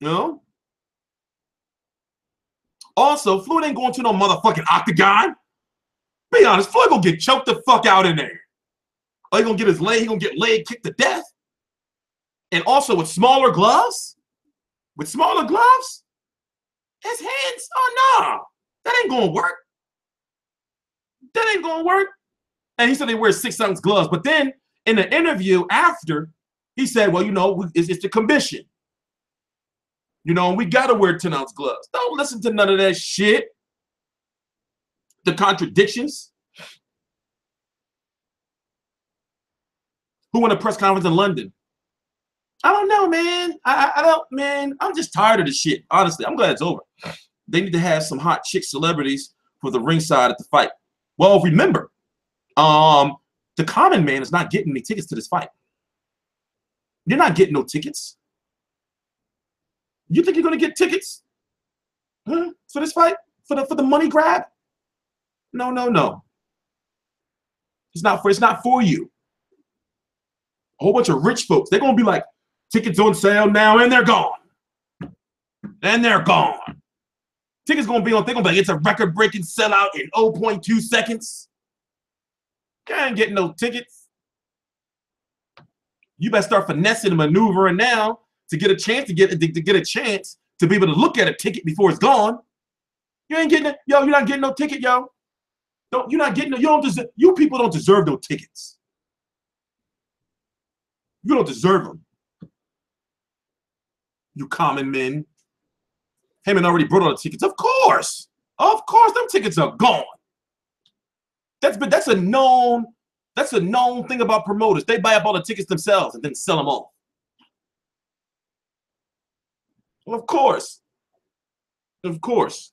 You know? Also, Floyd ain't going to no motherfucking octagon. Be honest, Floyd gonna get choked the fuck out in there. Or he gonna get leg kicked to death. And also with smaller gloves? With smaller gloves? His hands, oh no, that ain't gonna work. That ain't gonna work. And he said they wear 6-ounce gloves. But then in the interview after, he said, well, you know, it's the commission. You know, we gotta wear 10-ounce gloves. Don't listen to none of that shit. The contradictions. Who won a press conference in London? I don't know, man. I don't, man. I'm just tired of this shit. Honestly, I'm glad it's over. They need to have some hot chick celebrities for the ringside at the fight. Well, remember, the common man is not getting any tickets to this fight. You're not getting no tickets. You think you're gonna get tickets for this fight? For the money grab? No, no, no. It's not for you. A whole bunch of rich folks. They're gonna be like, tickets on sale now, and they're gone. And they're gone. Tickets gonna be on. They're gonna be like, it's a record-breaking sellout in 0.2 seconds. You ain't getting no tickets. You better start finessing and maneuvering now to get a chance to get a chance to be able to look at a ticket before it's gone. You ain't getting it, yo. You're not getting no ticket, yo. You're not getting. You don't deserve. You people don't deserve no tickets. You don't deserve them. You common men. Heyman already brought all the tickets. Of course, them tickets are gone. That's a known thing about promoters. They buy up all the tickets themselves and then sell them off. Well, of course. Of course.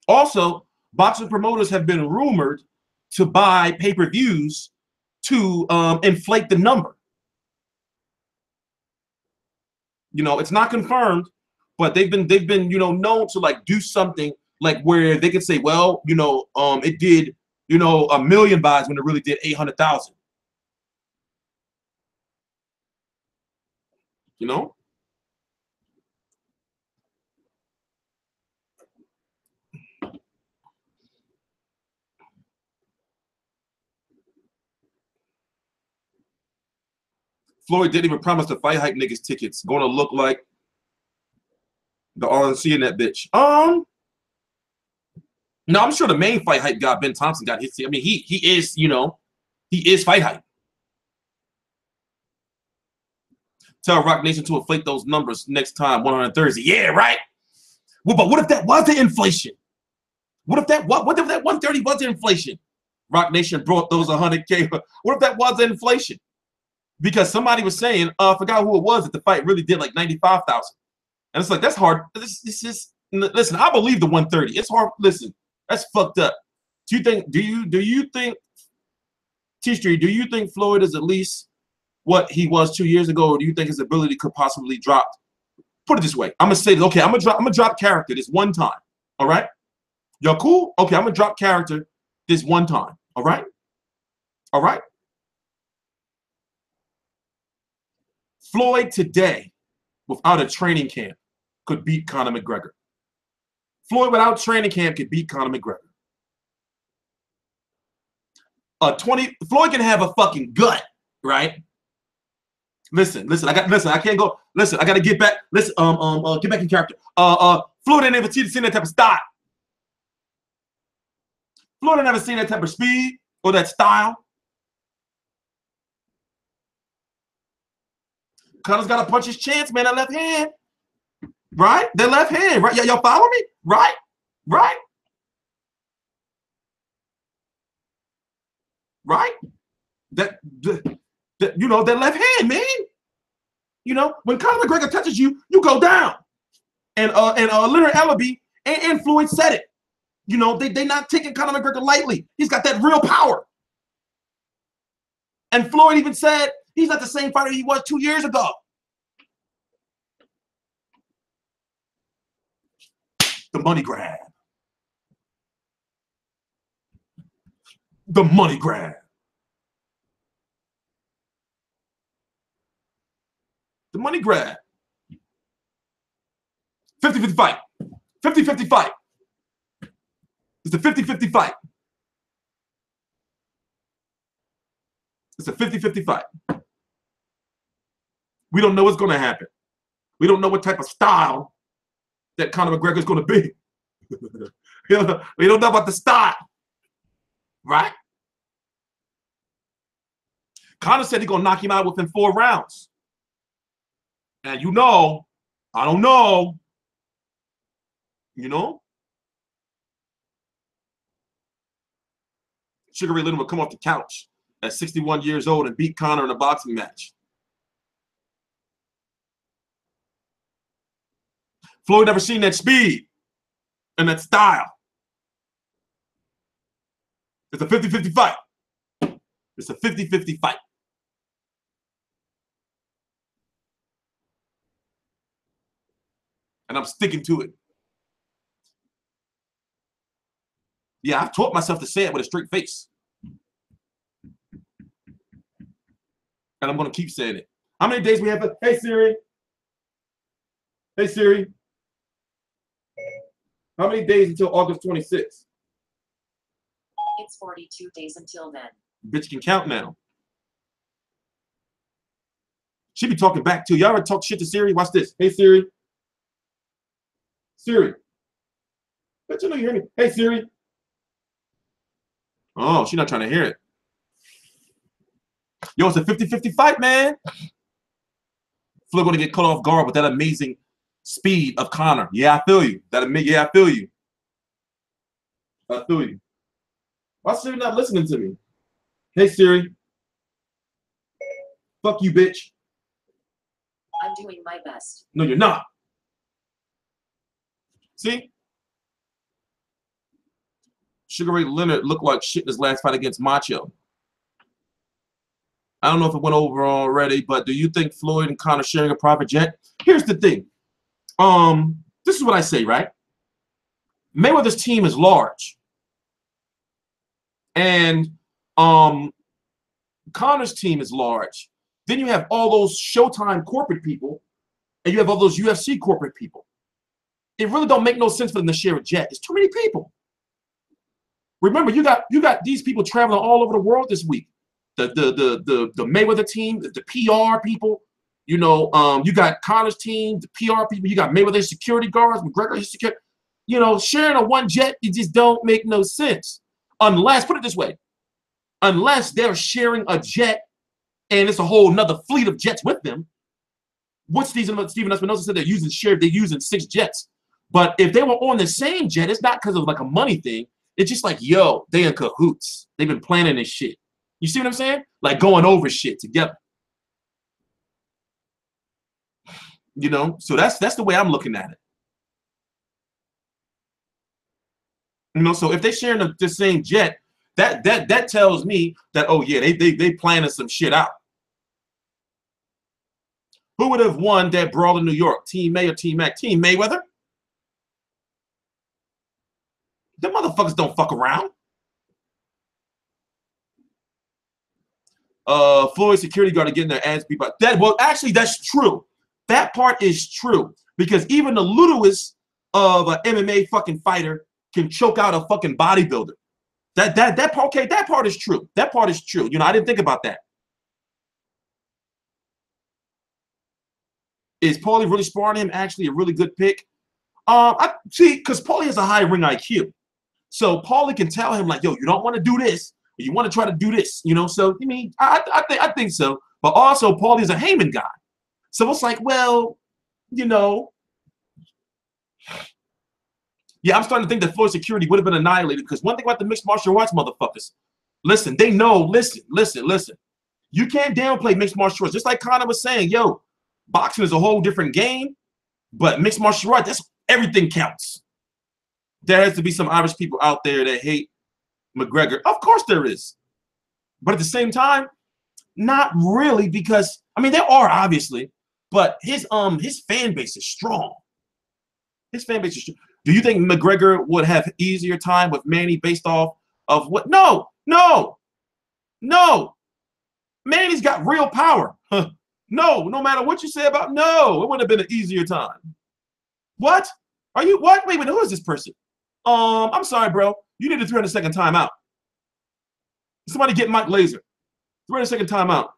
Also, boxing promoters have been rumored to buy pay-per-views to inflate the number. You know, it's not confirmed, but they've been you know, known to like do something like where they could say, well, you know, it did, you know, 1 million buys when it really did 800,000. You know? Floyd didn't even promise to fight hype niggas tickets. Going to look like the RNC in that bitch. No, I'm sure the main fight hype guy, Ben Thompson, got his. I mean, he is, you know, he is fight hype. Tell Rock Nation to inflate those numbers next time, 100 Thursday. Yeah, right. Well, but what if that was the inflation? What if that 130 was the inflation? Rock Nation brought those 100K. What if that was the inflation? Because somebody was saying, I forgot who it was, that the fight really did like 95,000. And it's like, that's hard. This is, listen, I believe the 130. It's hard. Listen, that's fucked up. Do you think T-Street, do you think Floyd is at least what he was 2 years ago, or do you think his ability could possibly drop? Put it this way. I'm gonna say this. Okay, I'm gonna drop character this one time. All right? Y'all cool? Okay, I'm gonna drop character this one time. All right? All right? Floyd today, without a training camp, could beat Conor McGregor. Floyd without training camp could beat Conor McGregor. Floyd can have a fucking gut, right? Listen, I can't go. Listen, I gotta get back. Listen, get back in character. Floyd ain't never seen that type of style. Floyd ain't never seen that type of speed or that style. Conor's got to punch his chance, man. That left hand, right? That left hand, right? Y'all follow me? Right? Right? Right? That you know, that left hand, man. You know, when Conor McGregor touches you, you go down. And Leonard Ellaby and Floyd said it. You know, they not taking Conor McGregor lightly. He's got that real power. And Floyd even said he's not the same fighter he was 2 years ago. The money grab. The money grab. The money grab. 50-50 fight. 50-50 fight. It's a 50-50 fight. It's a 50-50 fight. We don't know what's going to happen. We don't know what type of style that Conor McGregor is going to be. We don't know about the style, right? Conor said he's going to knock him out within 4 rounds. And you know, I don't know, you know? Sugar Ray Leonard would come off the couch at 61 years old and beat Conor in a boxing match. Floyd never seen that speed and that style. It's a 50-50 fight. It's a 50-50 fight. And I'm sticking to it. Yeah, I've taught myself to say it with a straight face. And I'm going to keep saying it. How many days we have? Hey, Siri. Hey, Siri. How many days until August 26th? It's 42 days until then. Bitch can count now. She be talking back too. Y'all ever talk shit to Siri? Watch this. Hey, Siri. Siri. But you know you hear me. Hey, Siri. Oh, she's not trying to hear it. Yo, it's a 50-50 fight, man. Floyd going to get caught off guard with that amazing speed of Conor. Yeah, I feel you. Yeah, I feel you. I feel you. Why is Siri not listening to me? Hey, Siri. Fuck you, bitch. I'm doing my best. No, you're not. See? Sugar Ray Leonard looked like shit in his last fight against Macho. I don't know if it went over already, but do you think Floyd and Conor sharing a private jet? Here's the thing. This is what I say, right? Mayweather's team is large. And Conor's team is large. Then you have all those Showtime corporate people, and you have all those UFC corporate people. It really don't make no sense for them to share a jet. It's too many people. Remember, you got these people traveling all over the world this week. The Mayweather team, the PR people, you know, you got Conor's team, the PR people, you got Mayweather's security guards, McGregor's security. You know, sharing a one jet, it just don't make no sense. Unless, put it this way, unless they're sharing a jet and it's a whole nother fleet of jets with them. What Stephen Espinosa said they're using 6 jets. But if they were on the same jet, it's not because of like a money thing. It's just like, yo, they in cahoots. They've been planning this shit. You see what I'm saying? Like going over shit together. You know, so that's the way I'm looking at it. You know, so if they're sharing the same jet, that tells me that, oh yeah, they planning some shit out. Who would have won that brawl in New York? Team May or Team Mac? Team Mayweather? Them motherfuckers don't fuck around. Floyd security guard are getting their ass beat by that. Well, actually, that's true. That part is true because even the littlest of an MMA fucking fighter can choke out a fucking bodybuilder. That part, okay, that part is true. That part is true. You know, I didn't think about that. Is Paulie really sparring him actually a really good pick? I see, because Paulie has a high ring IQ. So Paulie can tell him, like, yo, you don't want to do this, or you want to try to do this, you know? So, I mean, I think so. But also, Paulie's a Heyman guy. So it's like, well, you know. Yeah, I'm starting to think that Floyd security would have been annihilated because one thing about the mixed martial arts motherfuckers, listen, they know, listen. You can't downplay mixed martial arts. Just like Conor was saying, yo, boxing is a whole different game, but mixed martial arts, that's everything counts. There has to be some Irish people out there that hate McGregor. Of course there is. But at the same time, not really, because I mean there are obviously, but his fan base is strong. His fan base is strong. Do you think McGregor would have easier time with Manny based off of what? No. Manny's got real power. No matter what you say about it would have been an easier time. What? Are you what? Wait, who is this person? I'm sorry, bro. You need a 300-second timeout. Somebody get Mike Laser. 300-second timeout.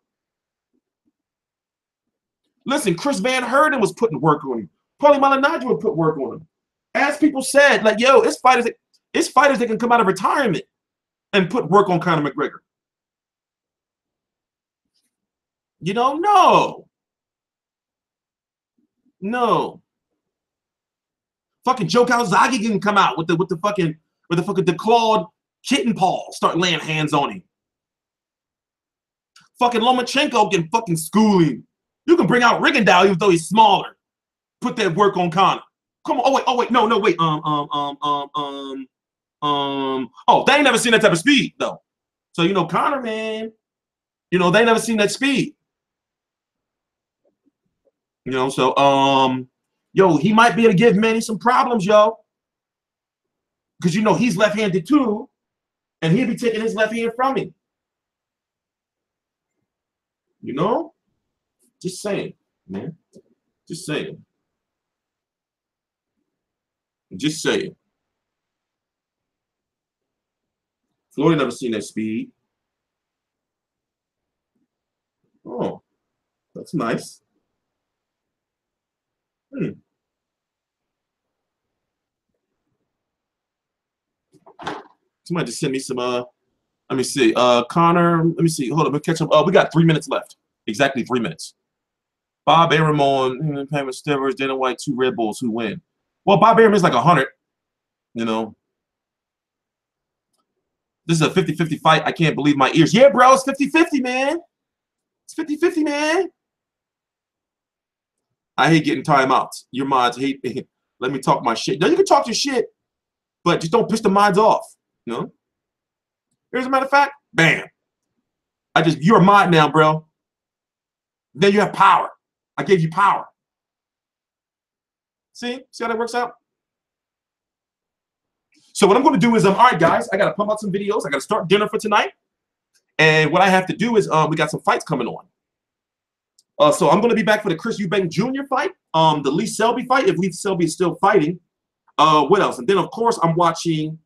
Listen, Chris Van Herden was putting work on him. Paulie Malignaggi would put work on him. As people said, like, yo, it's fighters that can come out of retirement and put work on Conor McGregor. You know, no. Fucking Joe Calzaghe can come out with the fucking clawed kitten paw, start laying hands on him. Fucking Lomachenko can fucking school him. You can bring out Rigondeaux even though he's smaller. Put that work on Conor. Come on. Oh wait, no, wait. Oh, they ain't never seen that type of speed though. So you know, Conor, man, you know, they ain't never seen that speed. You know, so yo, he might be able to give Manny some problems, yo. Because you know he's left-handed too, and he'll be taking his left hand from him. You know? Just saying, man. Just saying. Just saying. Floyd never seen that speed. Oh, that's nice. Somebody just send me some let me see. Conor, let me see. Hold on, we'll catch up. We got 3 minutes left. Exactly 3 minutes. Bob Arum on payment steroids, Dana White, 2 Red Bulls, who win? Well, Bob Arum is like 100. You know. This is a 50-50 fight. I can't believe my ears. Yeah, bro, it's 50-50, man. It's 50-50, man. I hate getting timeouts. Your mods hate me. Let me talk my shit. Now you can talk your shit, but just don't piss the mods off. You know? Here's a matter of fact, bam. You're a mod now, bro. Then you have power. I gave you power. See how that works out? So what I'm going to do is, all right, guys, I got to pump out some videos. I got to start dinner for tonight. And what I have to do is, we got some fights coming on. So I'm going to be back for the Chris Eubank Jr. fight, the Lee Selby fight, if Lee Selby is still fighting. What else? And then, of course, I'm watching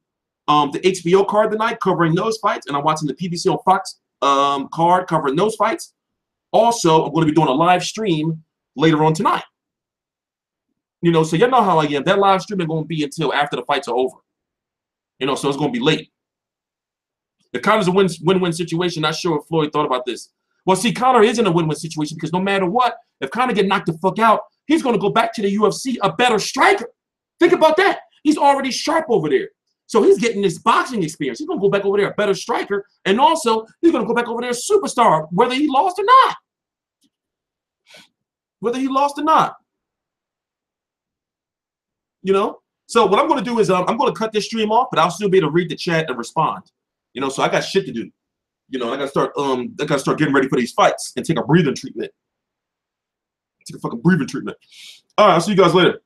the HBO card tonight, covering those fights, and I'm watching the PBC on Fox card, covering those fights. Also, I'm going to be doing a live stream later on tonight. You know, so you know how I am. That live stream ain't going to be until after the fights are over. You know, so it's going to be late. The Conor's a win-win situation. Not sure if Floyd thought about this. Well, see, Conor is in a win-win situation because no matter what, if Conor get knocked the fuck out, he's going to go back to the UFC a better striker. Think about that. He's already sharp over there. So he's getting this boxing experience. He's going to go back over there a better striker. And also, he's going to go back over there a superstar, whether he lost or not. Whether he lost or not. You know? So what I'm going to do is I'm going to cut this stream off, but I'll still be able to read the chat and respond. You know, so I got shit to do. You know, I got to start getting ready for these fights and take a breathing treatment. Take a fucking breathing treatment. All right, I'll see you guys later.